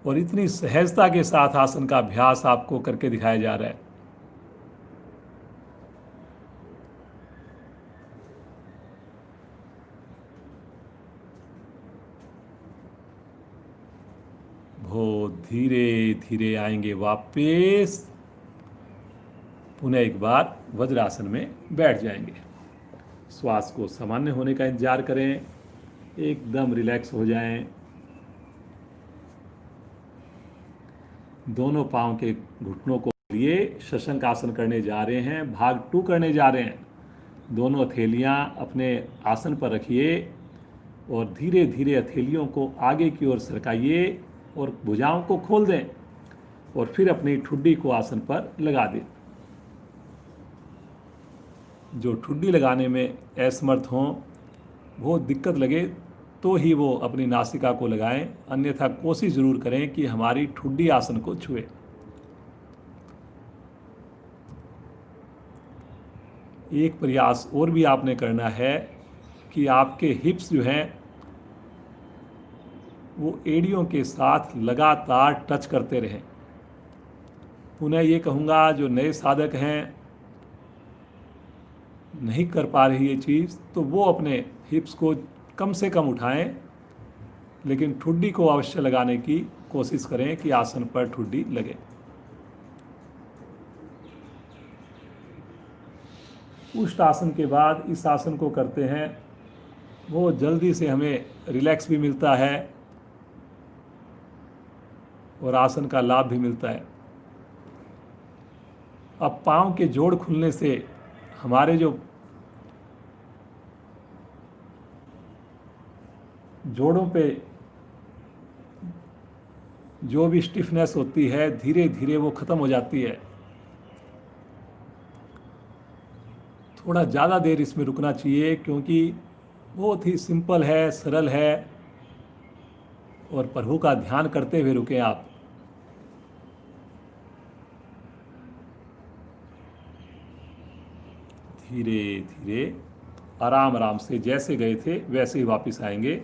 और इतनी सहजता के साथ आसन का अभ्यास आपको करके दिखाया जा रहा है। बहुत धीरे धीरे आएंगे वापस, पुनः एक बार वज्रासन में बैठ जाएंगे। श्वास को सामान्य होने का इंतजार करें, एकदम रिलैक्स हो जाएं। दोनों पांव के घुटनों को लिए शशंक आसन करने जा रहे हैं, भाग 2 करने जा रहे हैं। दोनों हथेलियां अपने आसन पर रखिए और धीरे धीरे हथेलियों को आगे की ओर सरकाइए और भुजाओं को खोल दें और फिर अपनी ठुड्डी को आसन पर लगा दें। जो ठुड्डी लगाने में असमर्थ हों, वो दिक्कत लगे तो ही वो अपनी नासिका को लगाएं, अन्यथा कोशिश ज़रूर करें कि हमारी ठुड्डी आसन को छुए। एक प्रयास और भी आपने करना है कि आपके हिप्स जो हैं वो एड़ियों के साथ लगातार टच करते रहें। पुनः ये कहूँगा, जो नए साधक हैं, नहीं कर पा रही ये चीज़, तो वो अपने हिप्स को कम से कम उठाएं, लेकिन ठुड्डी को अवश्य लगाने की कोशिश करें कि आसन पर ठुड्डी लगे। उष्ट आसन के बाद इस आसन को करते हैं, वो जल्दी से हमें रिलैक्स भी मिलता है और आसन का लाभ भी मिलता है। अब पाँव के जोड़ खुलने से हमारे जो जोड़ों पे जो भी स्टिफनेस होती है, धीरे धीरे वो ख़त्म हो जाती है। थोड़ा ज़्यादा देर इसमें रुकना चाहिए, क्योंकि बहुत ही सिंपल है, सरल है और प्रभु का ध्यान करते हुए रुकें आप। धीरे धीरे आराम आराम से जैसे गए थे वैसे ही वापस आएंगे।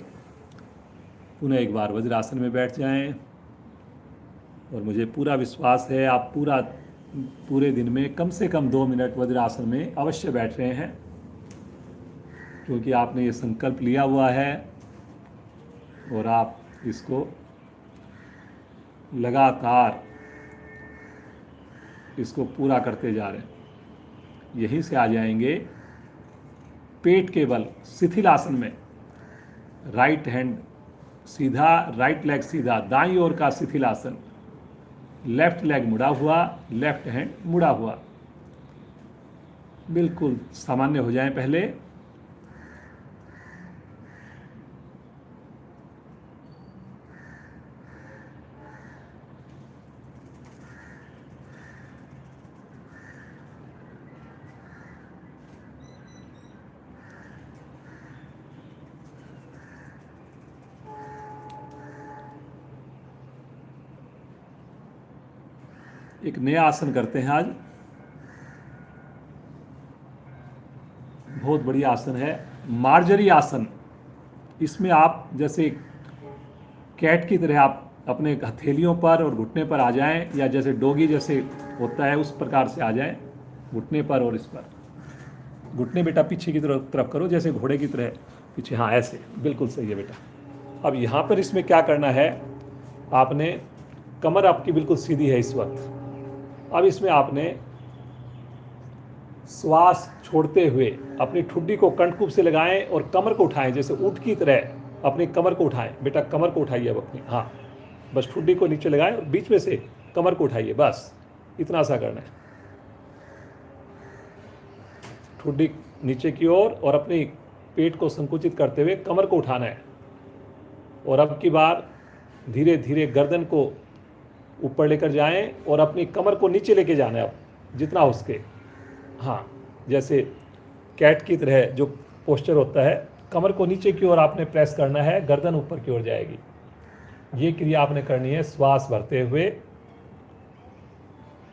पुनः एक बार वज्रासन में बैठ जाएं और मुझे पूरा विश्वास है आप पूरे दिन में कम से कम 2 मिनट वज्रासन में अवश्य बैठ रहे हैं, क्योंकि आपने ये संकल्प लिया हुआ है और आप इसको लगातार इसको पूरा करते जा रहे हैं। यहीं से आ जाएंगे पेट के बल शिथिल आसन में। राइट हैंड सीधा, राइट लेग सीधा, दाईं ओर का शिथिल आसन, लेफ्ट लेग मुड़ा हुआ, लेफ्ट हैंड मुड़ा हुआ। बिल्कुल सामान्य हो जाएं पहले। एक नया आसन करते हैं आज, बहुत बढ़िया आसन है, मार्जरी आसन। इसमें आप जैसे कैट की तरह आप अपने हथेलियों पर और घुटने पर आ जाएं, या जैसे डोगी जैसे होता है उस प्रकार से आ जाएं, घुटने पर और इस पर। घुटने बेटा पीछे की तरफ करो, जैसे घोड़े की तरह पीछे, हाँ ऐसे, बिल्कुल सही है बेटा। अब यहाँ पर इसमें क्या करना है, आपने, कमर आपकी बिल्कुल सीधी है इस वक्त। अब इसमें आपने श्वास छोड़ते हुए अपनी ठुड्डी को कंठकूप से लगाएं और कमर को उठाएं, जैसे ऊँट की तरह अपनी कमर को उठाएं। बेटा कमर को उठाइए अब अपनी, हाँ बस ठुड्डी को नीचे लगाएं और बीच में से कमर को उठाइए, बस इतना सा करना है। ठुड्डी नीचे की ओर और अपनी पेट को संकुचित करते हुए कमर को उठाना है। और अब की बार धीरे धीरे गर्दन को ऊपर लेकर जाएं और अपनी कमर को नीचे लेके जाना है अब जितना हो सके। हाँ, जैसे कैट की तरह जो पोस्चर होता है, कमर को नीचे की ओर आपने प्रेस करना है, गर्दन ऊपर की ओर जाएगी। ये क्रिया आपने करनी है श्वास भरते हुए।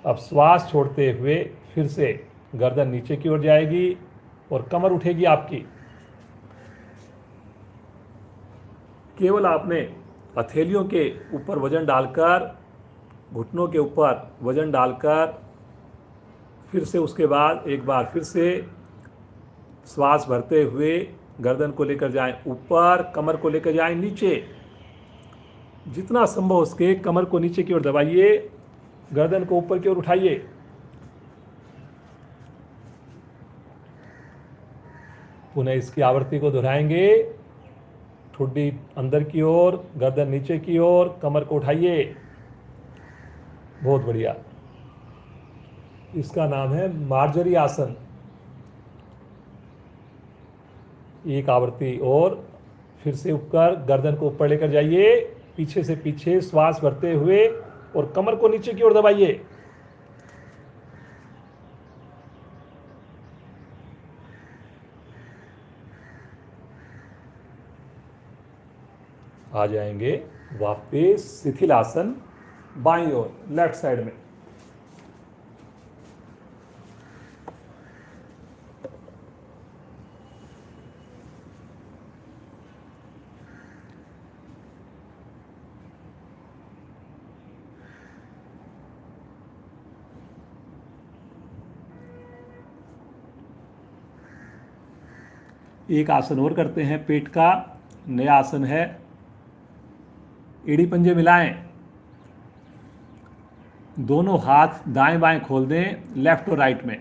अब श्वास छोड़ते हुए फिर से गर्दन नीचे की ओर जाएगी और कमर उठेगी आपकी। केवल आपने हथेलियों के ऊपर वजन डालकर, घुटनों के ऊपर वजन डालकर, फिर से उसके बाद एक बार फिर से श्वास भरते हुए गर्दन को लेकर जाएं ऊपर, कमर को लेकर जाएं नीचे। जितना संभव हो सके कमर को नीचे की ओर दबाइए, गर्दन को ऊपर की ओर उठाइए। पुनः इसकी आवृत्ति को दोहराएंगे। ठुड्डी अंदर की ओर, गर्दन नीचे की ओर, कमर को उठाइए। बहुत बढ़िया। इसका नाम है मार्जरी आसन। एक आवृत्ति और, फिर से ऊपर, गर्दन को ऊपर लेकर जाइए, पीछे से पीछे श्वास भरते हुए और कमर को नीचे की ओर दबाइए। आ जाएंगे वापस शिथिल आसन बाईं ओर, लेफ्ट साइड में। एक आसन और करते हैं पेट का, नया आसन है। एड़ी पंजे मिलाएं, दोनों हाथ दाएं बाएं खोल दें, लेफ्ट और राइट में।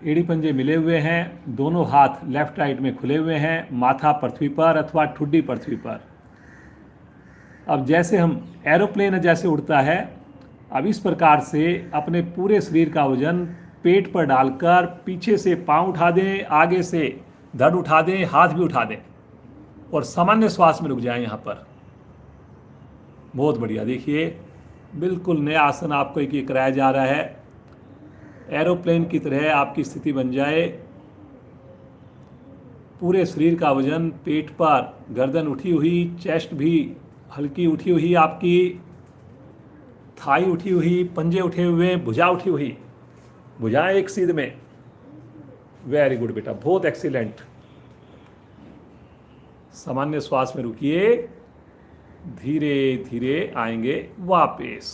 एड़ी पंजे मिले हुए हैं, दोनों हाथ लेफ्ट राइट में खुले हुए हैं, माथा पृथ्वी पर अथवा ठुड्डी पृथ्वी पर। अब जैसे हम एरोप्लेन जैसे उड़ता है, अब इस प्रकार से अपने पूरे शरीर का वजन पेट पर डालकर पीछे से पांव उठा दें, आगे से धड़ उठा दें, हाथ भी उठा दें और सामान्य श्वास में रुक जाएं यहाँ पर। बहुत बढ़िया। देखिए बिल्कुल नया आसन आपको एक कराया जा रहा है। एरोप्लेन की तरह आपकी स्थिति बन जाए, पूरे शरीर का वजन पेट पर, गर्दन उठी हुई, चेस्ट भी हल्की उठी हुई, आपकी थाई उठी हुई, पंजे उठे हुए, भुजा उठी हुई, भुजाएं एक सीध में। वेरी गुड बेटा, बहुत एक्सीलेंट। सामान्य श्वास में रुकिए, धीरे धीरे आएंगे वापस।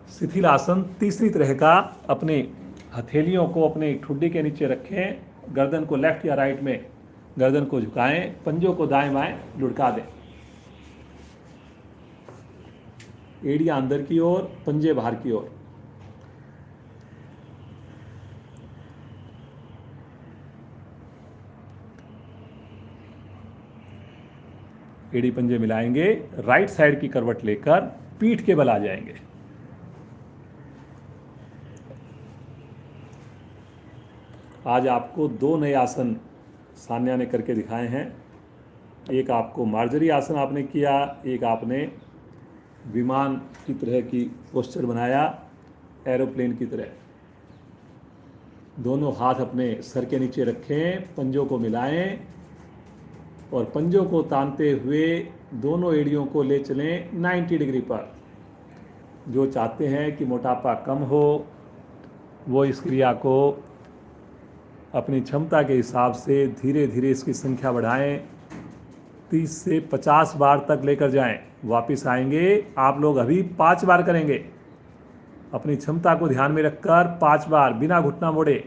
शिथिल आसन तीसरी तरह का, अपनी हथेलियों को अपनी ठुड्डी के नीचे रखें, गर्दन को लेफ्ट या राइट में गर्दन को झुकाएं, पंजों को दाएं बाएं लुढ़का दें। एड़ियां अंदर की ओर, पंजे बाहर की ओर। एड़ी पंजे मिलाएंगे, राइट साइड की करवट लेकर पीठ के बल आ जाएंगे। आज आपको दो नए आसन सान्या ने करके दिखाए हैं। एक आपको मार्जरी आसन आपने किया, एक आपने विमान की तरह की पोस्चर बनाया, एरोप्लेन की तरह। दोनों हाथ अपने सर के नीचे रखें, पंजों को मिलाएं और पंजों को तानते हुए दोनों एड़ियों को ले चलें 90 डिग्री पर। जो चाहते हैं कि मोटापा कम हो, वो इस क्रिया को अपनी क्षमता के हिसाब से धीरे धीरे इसकी संख्या बढ़ाएं। 30 से 50 बार तक लेकर जाएं। वापस आएंगे, आप लोग अभी 5 बार करेंगे। अपनी क्षमता को ध्यान में रखकर 5 बार बिना घुटना मोड़े।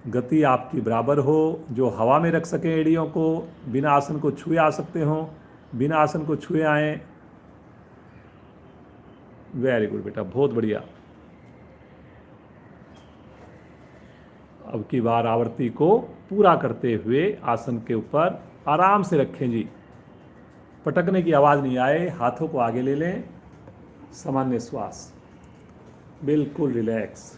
गति आपकी बराबर हो, जो हवा में रख सकें एड़ियों को, बिना आसन को छुए आ सकते हो, बिना आसन को छुए आए। वेरी गुड बेटा, बहुत बढ़िया। अब की बार आवृत्ति को पूरा करते हुए आसन के ऊपर आराम से रखें जी। पटकने की आवाज़ नहीं आए। हाथों को आगे ले लें, सामान्य श्वास, बिल्कुल रिलैक्स।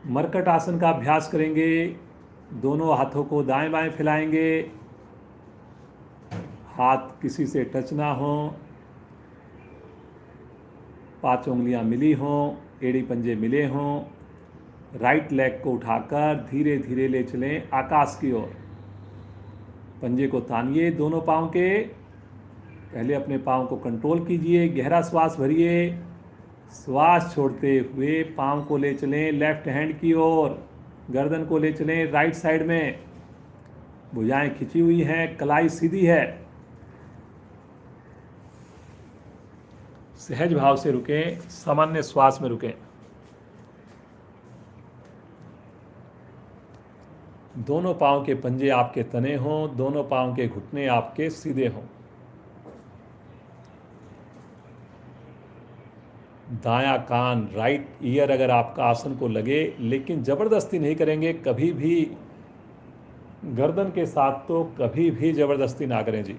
मरकट आसन का अभ्यास करेंगे। दोनों हाथों को दाएं बाएं फैलाएंगे, हाथ किसी से टच ना हो, 5 उंगलियां मिली हों, एड़ी पंजे मिले हों। राइट लेग को उठाकर धीरे धीरे ले चलें आकाश की ओर। पंजे को तानिए दोनों पांव के। पहले अपने पांव को कंट्रोल कीजिए, गहरा श्वास भरिए। श्वास छोड़ते हुए पांव को ले चलें लेफ्ट हैंड की ओर। गर्दन को ले चलें राइट साइड में। भुजाएं खिंची हुई हैं, कलाई सीधी है। सहज भाव से रुकें, सामान्य श्वास में रुकें। दोनों पांव के पंजे आपके तने हों, दोनों पांव के घुटने आपके सीधे हों। दायां कान, राइट ईयर अगर आपका आसन को लगे, लेकिन ज़बरदस्ती नहीं करेंगे कभी भी। गर्दन के साथ तो कभी भी ज़बरदस्ती ना करें जी।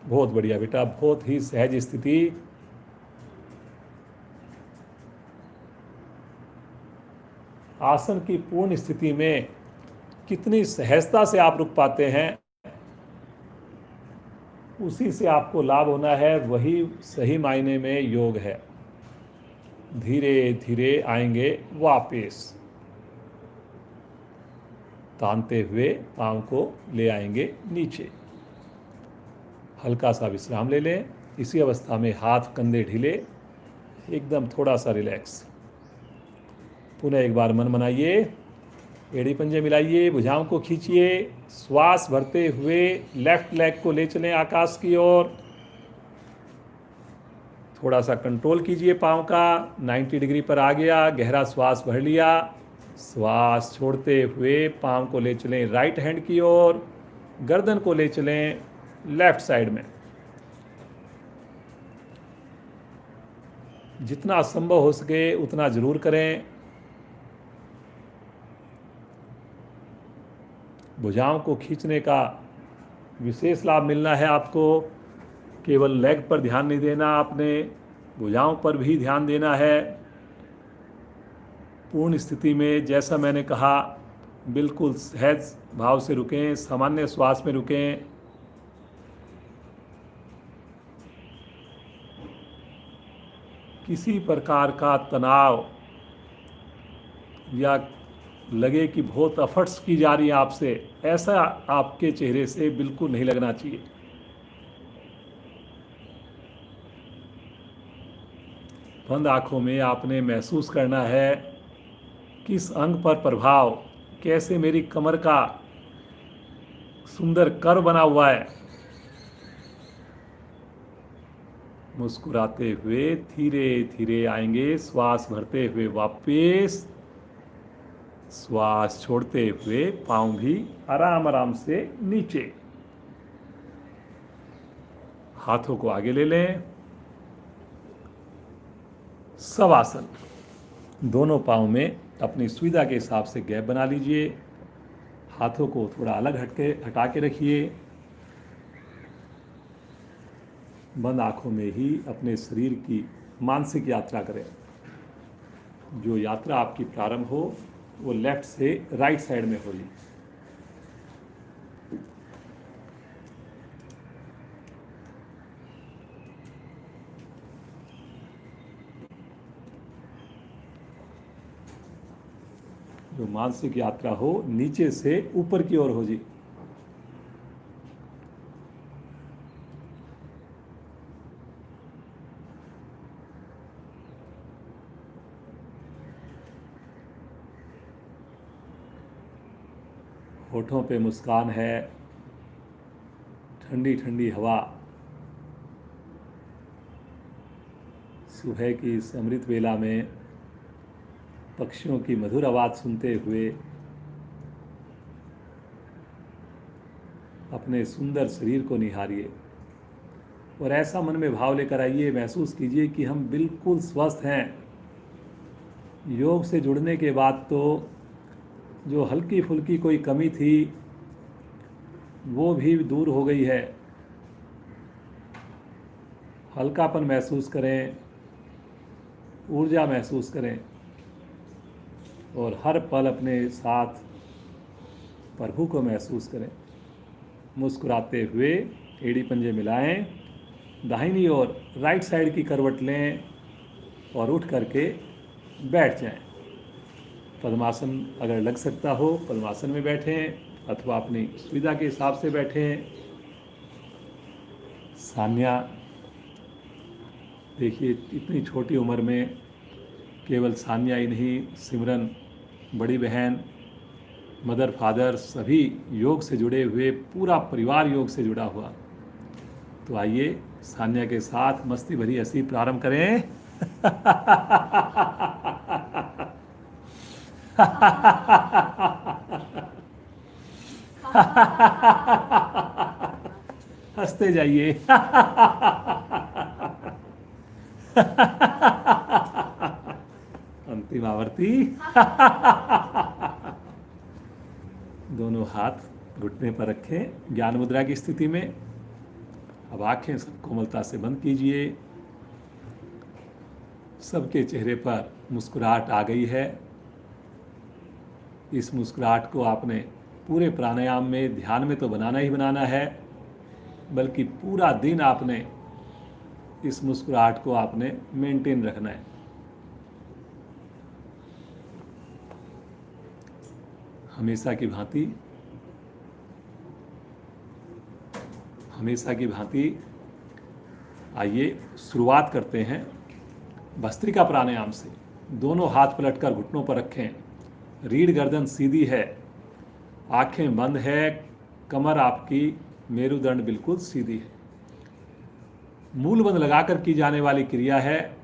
बहुत बढ़िया बेटा, बहुत ही सहज स्थिति। आसन की पूर्ण स्थिति में कितनी सहजता से आप रुक पाते हैं, उसी से आपको लाभ होना है। वही सही मायने में योग है। धीरे धीरे आएंगे वापस, तानते हुए पांव को ले आएंगे नीचे। हल्का सा विश्राम ले लें। इसी अवस्था में हाथ कंधे ढीले, एकदम थोड़ा सा रिलैक्स। पुनः एक बार मन बनाइए, एड़ी पंजे मिलाइए, भुजाओं को खींचिए। श्वास भरते हुए लेफ्ट लेग को ले चलें आकाश की ओर। थोड़ा सा कंट्रोल कीजिए पाँव का। 90 डिग्री पर आ गया, गहरा श्वास भर लिया। श्वास छोड़ते हुए पाँव को ले चलें राइट हैंड की ओर। गर्दन को ले चलें लेफ्ट साइड में। जितना संभव हो सके उतना जरूर करें। भुजाओं को खींचने का विशेष लाभ मिलना है आपको। केवल लेग पर ध्यान नहीं देना, आपने भुजाओं पर भी ध्यान देना है। पूर्ण स्थिति में जैसा मैंने कहा, बिल्कुल सहज भाव से रुकें, सामान्य श्वास में रुकें। किसी प्रकार का तनाव या लगे कि बहुत एफर्ट्स की जा रही है आपसे, ऐसा आपके चेहरे से बिल्कुल नहीं लगना चाहिए। बंद आँखों में आपने महसूस करना है किस अंग पर प्रभाव, कैसे मेरी कमर का सुंदर कर्व बना हुआ है। मुस्कुराते हुए धीरे धीरे आएंगे, श्वास भरते हुए वापस, श्वास छोड़ते हुए पांव भी आराम आराम से नीचे। हाथों को आगे ले लें। शवासन। दोनों पांव में अपनी सुविधा के हिसाब से गैप बना लीजिए। हाथों को थोड़ा अलग हटा के रखिए। बंद आँखों में ही अपने शरीर की मानसिक यात्रा करें। जो यात्रा आपकी प्रारंभ हो वो लेफ्ट से राइट साइड में होगी। जो मानसिक यात्रा हो नीचे से ऊपर की ओर हो जी। होठों पे मुस्कान है, ठंडी ठंडी हवा, सुबह की इस अमृत वेला में पक्षियों की मधुर आवाज़ सुनते हुए अपने सुंदर शरीर को निहारिए और ऐसा मन में भाव लेकर आइए, महसूस कीजिए कि हम बिल्कुल स्वस्थ हैं। योग से जुड़ने के बाद तो जो हल्की फुल्की कोई कमी थी वो भी दूर हो गई है। हल्कापन महसूस करें, ऊर्जा महसूस करें और हर पल अपने साथ प्रभु को महसूस करें। मुस्कुराते हुए एड़ी पंजे मिलाएं, दाहिनी ओर राइट साइड की करवट लें और उठ करके बैठ जाएं। पद्मासन अगर लग सकता हो पद्मासन में बैठें अथवा अपनी सुविधा के हिसाब से बैठें। सान्या देखिए, इतनी छोटी उम्र में केवल सान्या ही नहीं, सिमरन, बड़ी बहन, मदर, फादर सभी योग से जुड़े हुए, पूरा परिवार योग से जुड़ा हुआ। तो आइए सान्या के साथ मस्ती भरी हंसी प्रारंभ करें। हंसते जाइए। अंतिम आवर्ती। दोनों हाथ घुटने पर रखें ज्ञान मुद्रा की स्थिति में। अब आंखें सब कोमलता से बंद कीजिए। सबके चेहरे पर मुस्कुराहट आ गई है। इस मुस्कुराहट को आपने पूरे प्राणायाम में, ध्यान में तो बनाना ही बनाना है, बल्कि पूरा दिन आपने इस मुस्कुराहट को आपने मेंटेन रखना है। हमेशा की भांति आइए शुरुआत करते हैं भस्त्रिका प्राणायाम से। दोनों हाथ पलटकर घुटनों पर रखें, रीढ़ गर्दन सीधी है, आंखें बंद है, कमर आपकी, मेरुदंड बिल्कुल सीधी है। मूल बंद लगाकर की जाने वाली क्रिया है।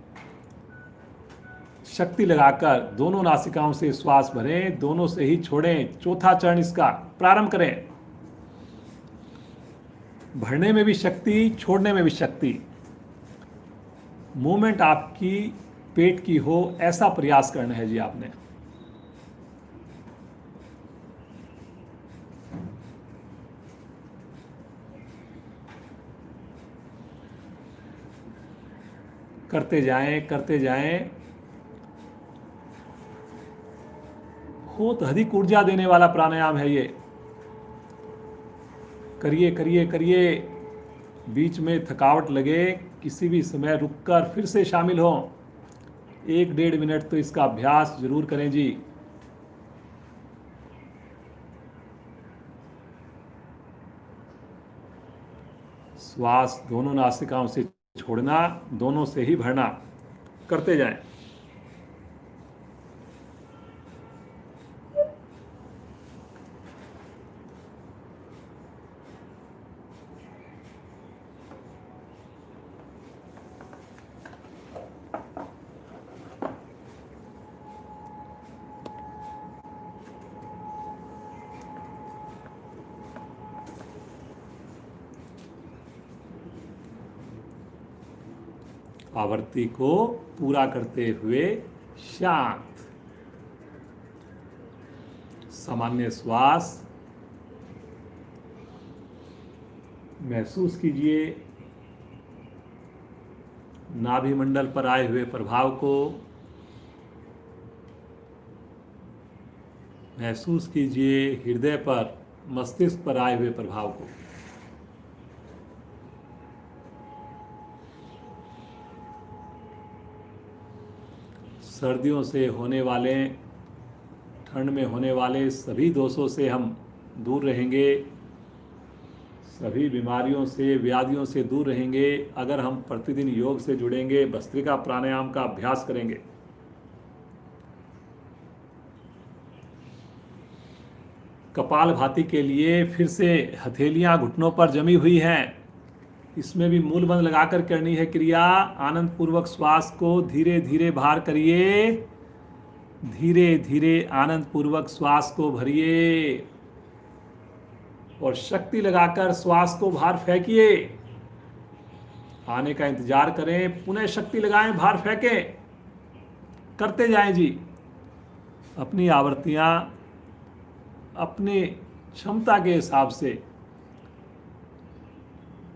शक्ति लगाकर दोनों नासिकाओं से श्वास भरें, दोनों से ही छोड़ें। चौथा चरण इसका प्रारंभ करें। भरने में भी शक्ति, छोड़ने में भी शक्ति। मूवमेंट आपकी पेट की हो ऐसा प्रयास करना है जी आपने। करते जाएं। बहुत अधिक ऊर्जा देने वाला प्राणायाम है ये। करिए। बीच में थकावट लगे, किसी भी समय रुककर फिर से शामिल हों। 1-1.5 मिनट तो इसका अभ्यास जरूर करें जी। श्वास दोनों नासिकाओं से छोड़ना, दोनों से ही भरना। करते जाएं। आवर्ती को पूरा करते हुए शांत सामान्य श्वास महसूस कीजिए। नाभि मंडल पर आए हुए प्रभाव को महसूस कीजिए। हृदय पर, मस्तिष्क पर आए हुए प्रभाव को। सर्दियों से होने वाले, ठंड में होने वाले सभी दोषों से हम दूर रहेंगे। सभी बीमारियों से, व्याधियों से दूर रहेंगे अगर हम प्रतिदिन योग से जुड़ेंगे, भस्त्रिका प्राणायाम का अभ्यास करेंगे। कपालभाति के लिए फिर से हथेलियां घुटनों पर जमी हुई हैं, इसमें भी मूल बंध लगाकर करनी है क्रिया। आनंद पूर्वक श्वास को धीरे धीरे बाहर करिए, धीरे धीरे आनंद पूर्वक श्वास को भरिए और शक्ति लगाकर श्वास को बाहर फेंकिए। आने का इंतजार करें, पुनः शक्ति लगाएं, बाहर फेंकें, करते जाएं जी। अपनी आवृत्तियां अपनी क्षमता के हिसाब से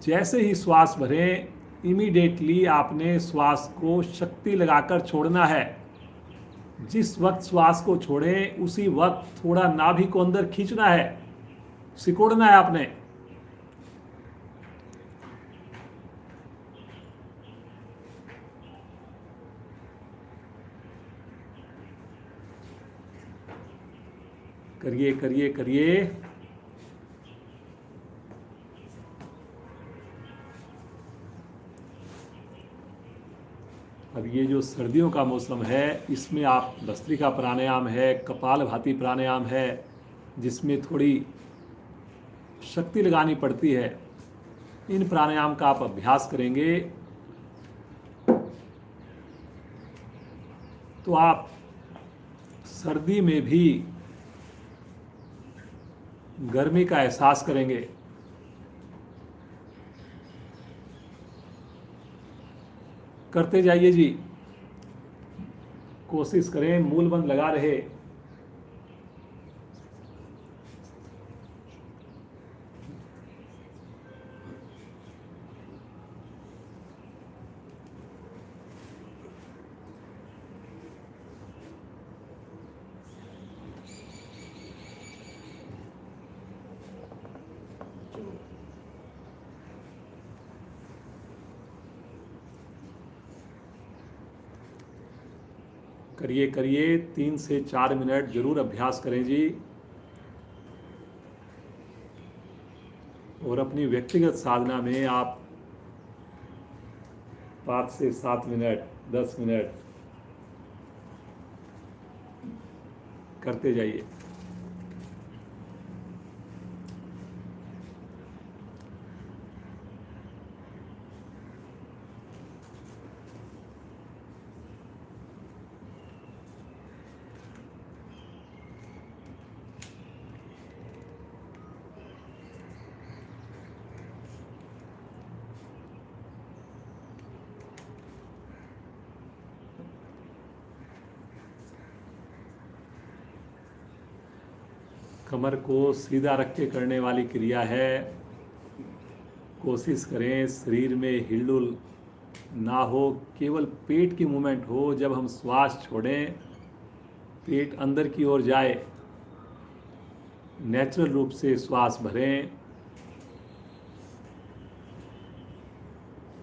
जैसे ही श्वास भरें, इमीडिएटली आपने श्वास को शक्ति लगाकर छोड़ना है। जिस वक्त श्वास को छोड़ें उसी वक्त थोड़ा नाभि को अंदर खींचना है, सिकोड़ना है आपने। करिए करिए करिए। अब ये जो सर्दियों का मौसम है, इसमें आप भस्त्रिका प्राणायाम है, कपालभाति प्राणायाम है, जिसमें थोड़ी शक्ति लगानी पड़ती है। इन प्राणायाम का आप अभ्यास करेंगे तो आप सर्दी में भी गर्मी का एहसास करेंगे। करते जाइए जी, कोशिश करें मूल बंध लगा रहे। करिए करिए, 3 से 4 मिनट जरूर अभ्यास करें जी। और अपनी व्यक्तिगत साधना में आप 5 से 7 मिनट, 10 मिनट करते जाइए। कमर को सीधा रख के करने वाली क्रिया है। कोशिश करें शरीर में हिलडुल ना हो, केवल पेट की मूवमेंट हो। जब हम श्वास छोड़ें, पेट अंदर की ओर जाए, नेचुरल रूप से श्वास भरें,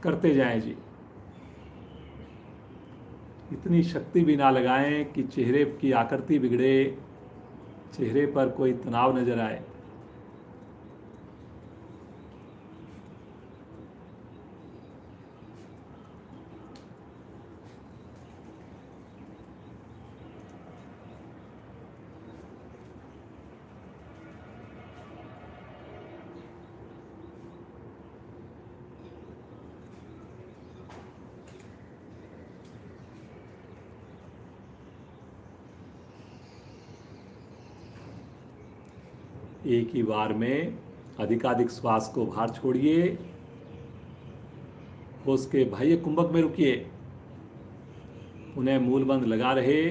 करते जाएं जी। इतनी शक्ति भी ना लगाएं कि चेहरे की आकृति बिगड़े, चेहरे पर कोई तनाव नजर आए। एक ही बार में अधिकाधिक श्वास को बाहर छोड़िए, होश के बाह्य कुंभक में रुकिए, उन्हें मूलबंध लगा रहे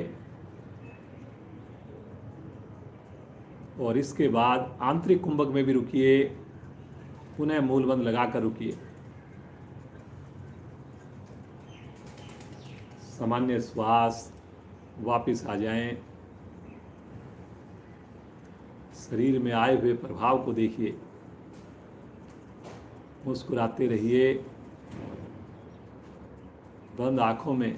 और इसके बाद आंतरिक कुंभक में भी रुकिए, पुनः मूलबंध लगाकर रुकिए। सामान्य श्वास वापस आ जाएं। शरीर में आए हुए प्रभाव को देखिए, मुस्कुराते रहिए, बंद आंखों में।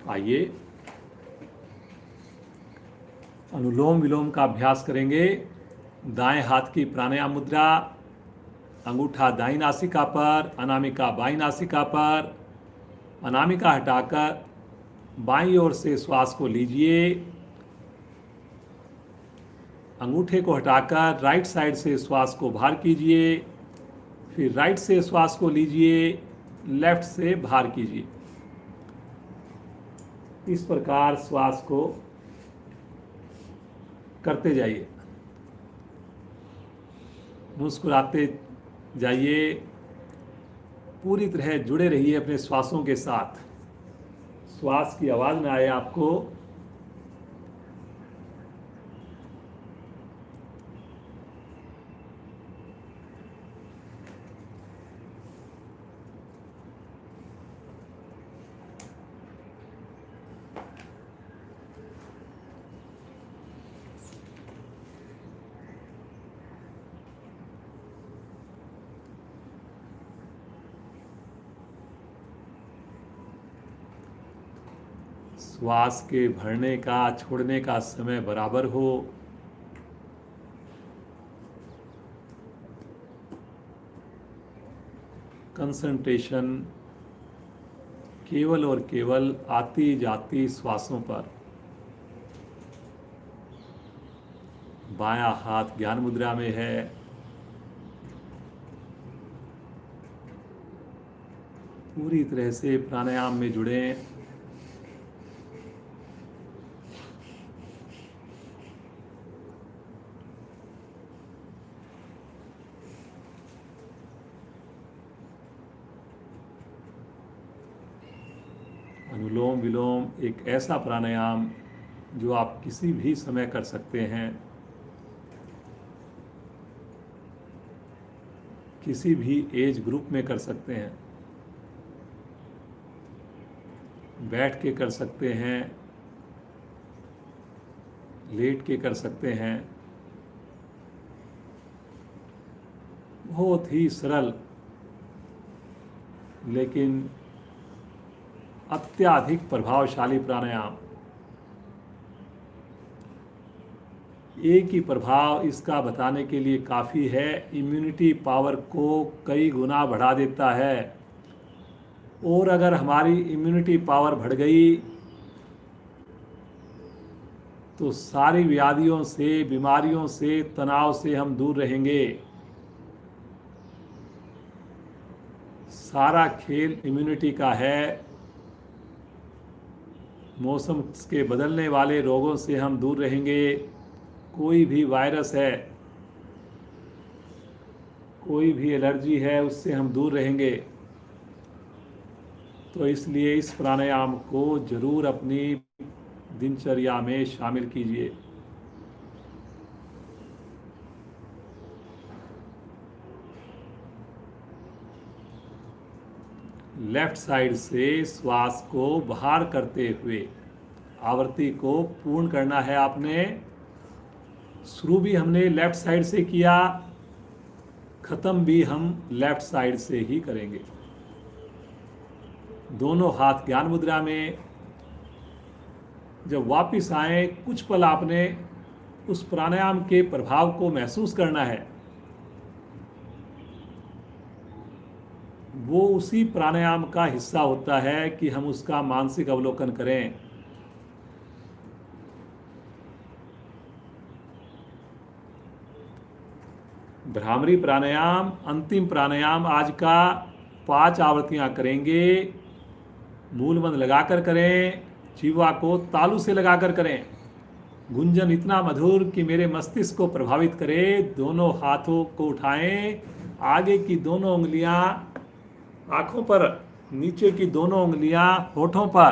आइए अनुलोम विलोम का अभ्यास करेंगे। दाएं हाथ की प्राणायाम मुद्रा, अंगूठा दाईं नासिका पर, अनामिका बाईं नासिका पर। अनामिका हटाकर बाईं ओर से श्वास को लीजिए। अंगूठे को हटाकर राइट साइड से श्वास को बाहर कीजिए। फिर राइट से श्वास को लीजिए, लेफ्ट से बाहर कीजिए। इस प्रकार श्वास को करते जाइए, मुस्कुराते जाइए, पूरी तरह जुड़े रहिए अपने श्वासों के साथ। श्वास की आवाज़ में आए आपको। श्वास के भरने का छोड़ने का समय बराबर हो। कंसंट्रेशन केवल और केवल आती जाती श्वासों पर। बायां हाथ ज्ञान मुद्रा में है। पूरी तरह से प्राणायाम में जुड़ें। अनुलोम विलोम एक ऐसा प्राणायाम जो आप किसी भी समय कर सकते हैं, किसी भी एज ग्रुप में कर सकते हैं। बैठ के कर सकते हैं, लेट के कर सकते हैं। बहुत ही सरल लेकिन अत्याधिक प्रभावशाली प्राणायाम। एक ही प्रभाव इसका बताने के लिए काफ़ी है। इम्यूनिटी पावर को कई गुना बढ़ा देता है। और अगर हमारी इम्यूनिटी पावर बढ़ गई तो सारी व्याधियों से, बीमारियों से, तनाव से हम दूर रहेंगे। सारा खेल इम्यूनिटी का है। मौसम के बदलने वाले रोगों से हम दूर रहेंगे। कोई भी वायरस है, कोई भी एलर्जी है, उससे हम दूर रहेंगे। तो इसलिए इस प्राणायाम को जरूर अपनी दिनचर्या में शामिल कीजिए। लेफ्ट साइड से श्वास को बाहर करते हुए आवृत्ति को पूर्ण करना है आपने। शुरू भी हमने लेफ्ट साइड से किया, ख़त्म भी हम लेफ्ट साइड से ही करेंगे। दोनों हाथ ज्ञान मुद्रा में। जब वापस आए, कुछ पल आपने उस प्राणायाम के प्रभाव को महसूस करना है। वो उसी प्राणायाम का हिस्सा होता है कि हम उसका मानसिक अवलोकन करें। भ्रामरी प्राणायाम अंतिम प्राणायाम आज का 5 आवृत्तियां करेंगे। मूलबंध लगाकर करें, जीवा को तालू से लगाकर करें। गुंजन इतना मधुर कि मेरे मस्तिष्क को प्रभावित करे। दोनों हाथों को उठाएं, आगे की दोनों उंगलियां आँखों पर, नीचे की दोनों उंगलियां होठों पर,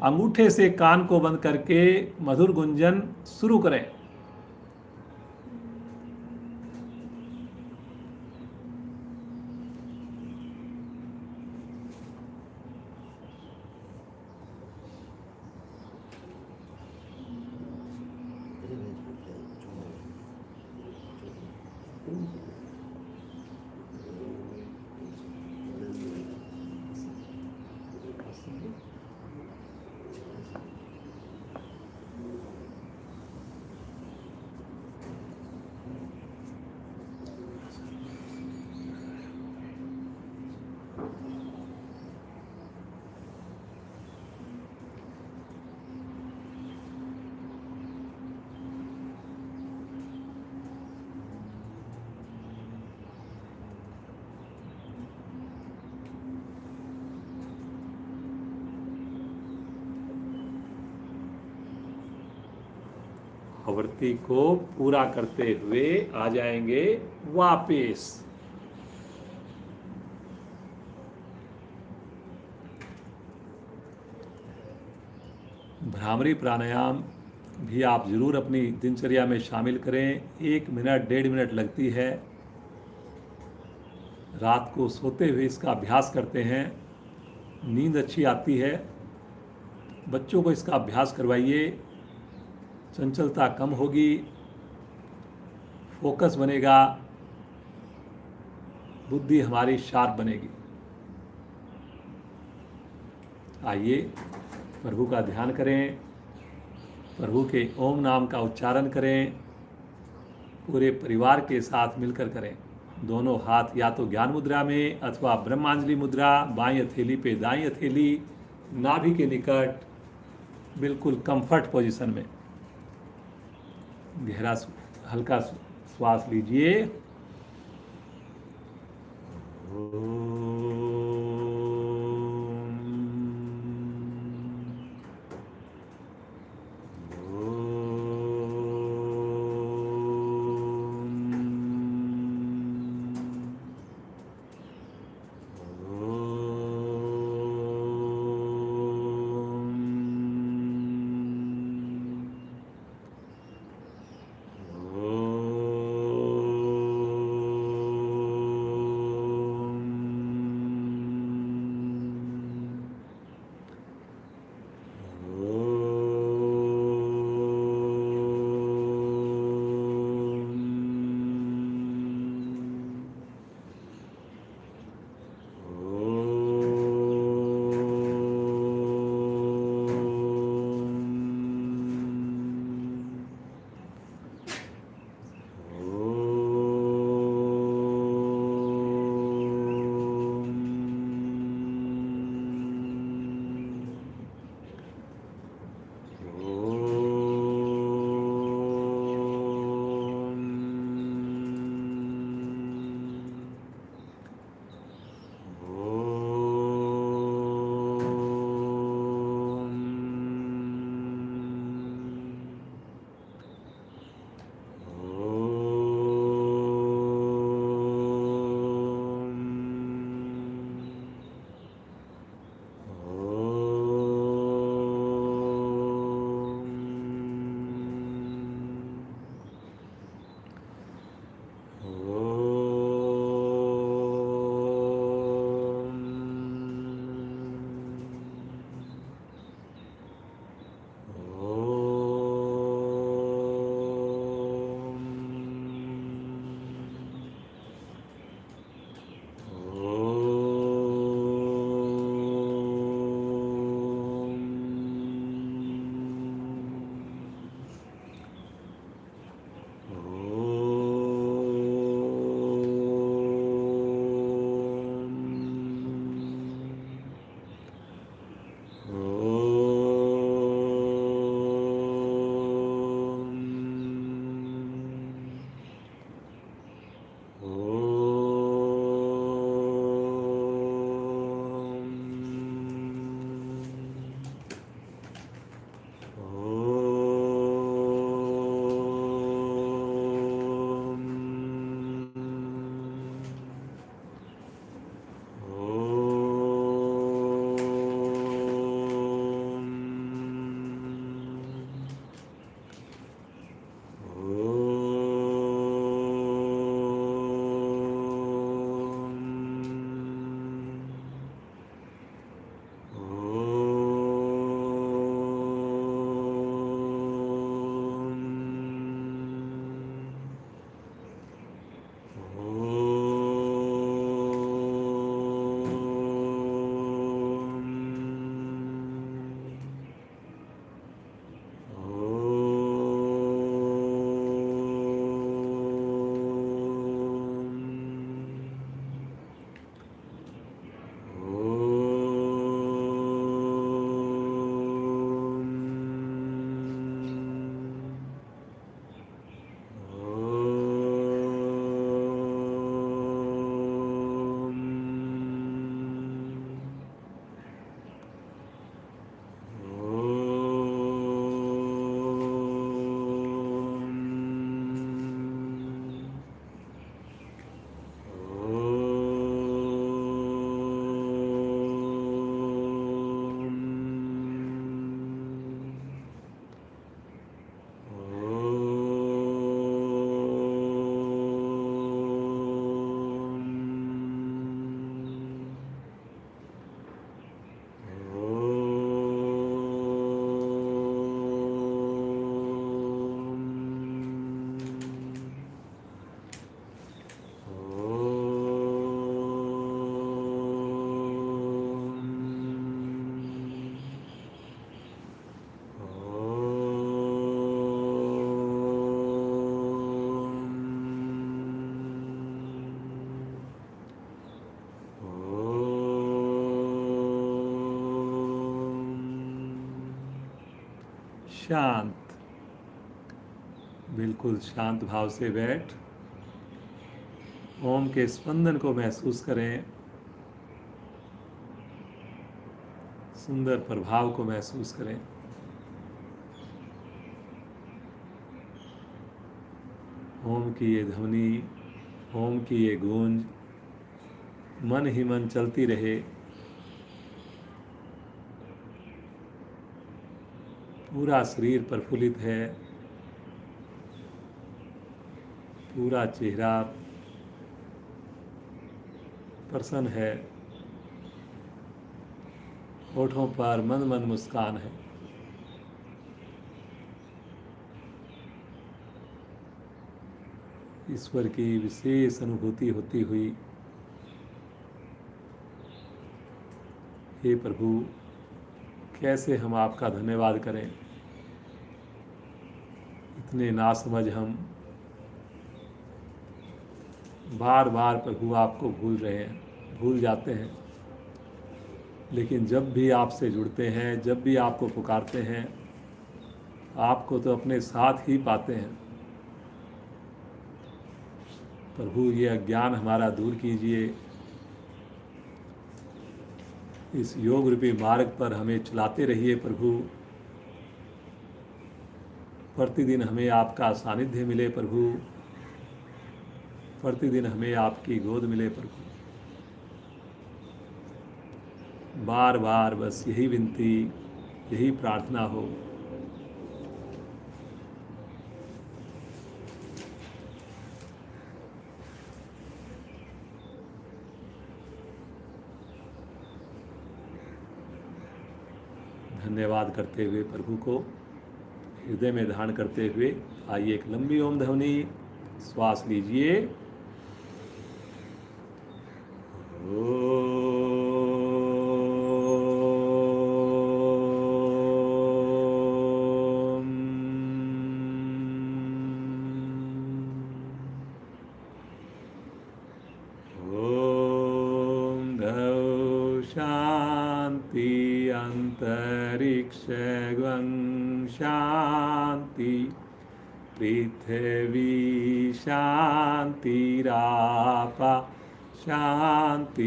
अंगूठे से कान को बंद करके मधुर गुंजन शुरू करें। आवृत्ति को पूरा करते हुए आ जाएंगे वापस। भ्रामरी प्राणायाम भी आप ज़रूर अपनी दिनचर्या में शामिल करें। 1 मिनट 1.5 मिनट लगती है। रात को सोते हुए इसका अभ्यास करते हैं, नींद अच्छी आती है। बच्चों को इसका अभ्यास करवाइए, चंचलता कम होगी, फोकस बनेगा, बुद्धि हमारी शार्प बनेगी। आइए प्रभु का ध्यान करें, प्रभु के ओम नाम का उच्चारण करें, पूरे परिवार के साथ मिलकर करें। दोनों हाथ या तो ज्ञान मुद्रा में अथवा ब्रह्मांजलि मुद्रा, बाईं हथेली पे दाईं हथेली, नाभि के निकट, बिल्कुल कंफर्ट पोजीशन में। गहरा हल्का श्वास लीजिए। शांत, बिल्कुल शांत भाव से बैठ ओम के स्पंदन को महसूस करें, सुंदर प्रभाव को महसूस करें। ओम की ये ध्वनि, ओम की ये गूंज मन ही मन चलती रहे। पूरा शरीर प्रफुल्लित है, पूरा चेहरा प्रसन्न है, होठों पर मंद मंद मुस्कान है। ईश्वर की विशेष अनुभूति होती हुई, हे प्रभु कैसे हम आपका धन्यवाद करें। इतने नासमझ हम बार बार प्रभु आपको भूल जाते हैं। लेकिन जब भी आपसे जुड़ते हैं, जब भी आपको पुकारते हैं, आपको तो अपने साथ ही पाते हैं। प्रभु ये अज्ञान हमारा दूर कीजिए, इस योग रूपी मार्ग पर हमें चलाते रहिए प्रभु। प्रतिदिन हमें आपका सानिध्य मिले प्रभु, प्रतिदिन हमें आपकी गोद मिले प्रभु। बार बार बस यही विनती, यही प्रार्थना हो। धन्यवाद करते हुए प्रभु को हृदय में धारण करते हुए आइए एक लंबी ओम ध्वनि श्वास लीजिए। शांति अंतरिक्षं शांति, पृथ्वी शांतिरापा शांतिरोषधया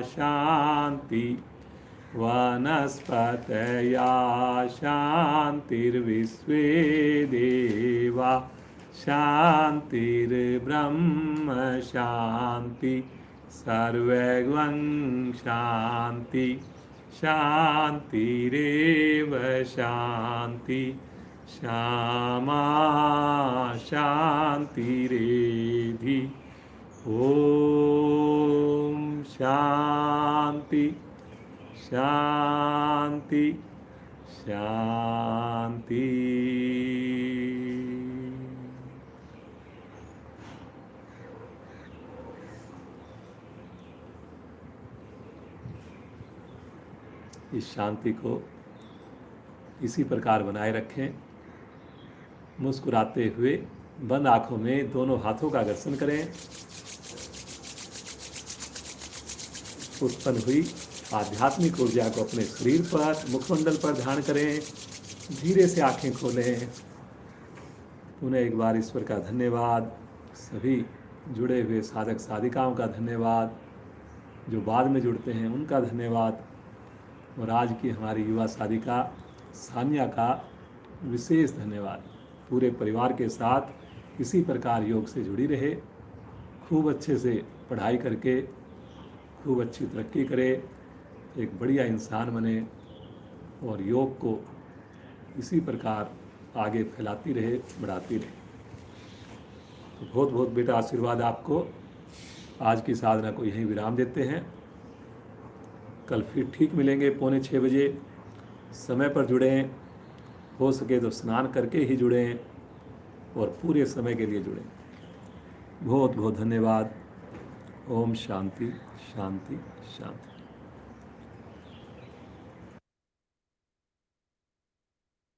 शांति, वनस्पतया शांतिर्विश्वे देवा शांतिर्ब्रह्म शांति, सर्वगं शांति शांतिरेव शांति, श्यामा शांतिरेधि। ओम शांति शांति शांति। इस शांति को इसी प्रकार बनाए रखें। मुस्कुराते हुए बंद आंखों में दोनों हाथों का घर्षण करें। उत्पन्न हुई आध्यात्मिक ऊर्जा को अपने शरीर पर, मुखमंडल पर ध्यान करें। धीरे से आंखें खोलें। पुनः एक बार ईश्वर का धन्यवाद, सभी जुड़े हुए साधक साधिकाओं का धन्यवाद, जो बाद में जुड़ते हैं उनका धन्यवाद, और आज की हमारी युवा साधिका सानिया का विशेष धन्यवाद। पूरे परिवार के साथ इसी प्रकार योग से जुड़ी रहे, खूब अच्छे से पढ़ाई करके खूब अच्छी तरक्की करे, एक बढ़िया इंसान बने और योग को इसी प्रकार आगे फैलाती रहे, बढ़ाती रहे। तो बहुत बहुत बेटा आशीर्वाद आपको। आज की साधना को यहीं विराम देते हैं। कल फिर ठीक मिलेंगे 5:45 बजे। समय पर जुड़ें, हो सके तो स्नान करके ही जुड़ें और पूरे समय के लिए जुड़ें। बहुत बहुत धन्यवाद। ओम शांति शांति शांति।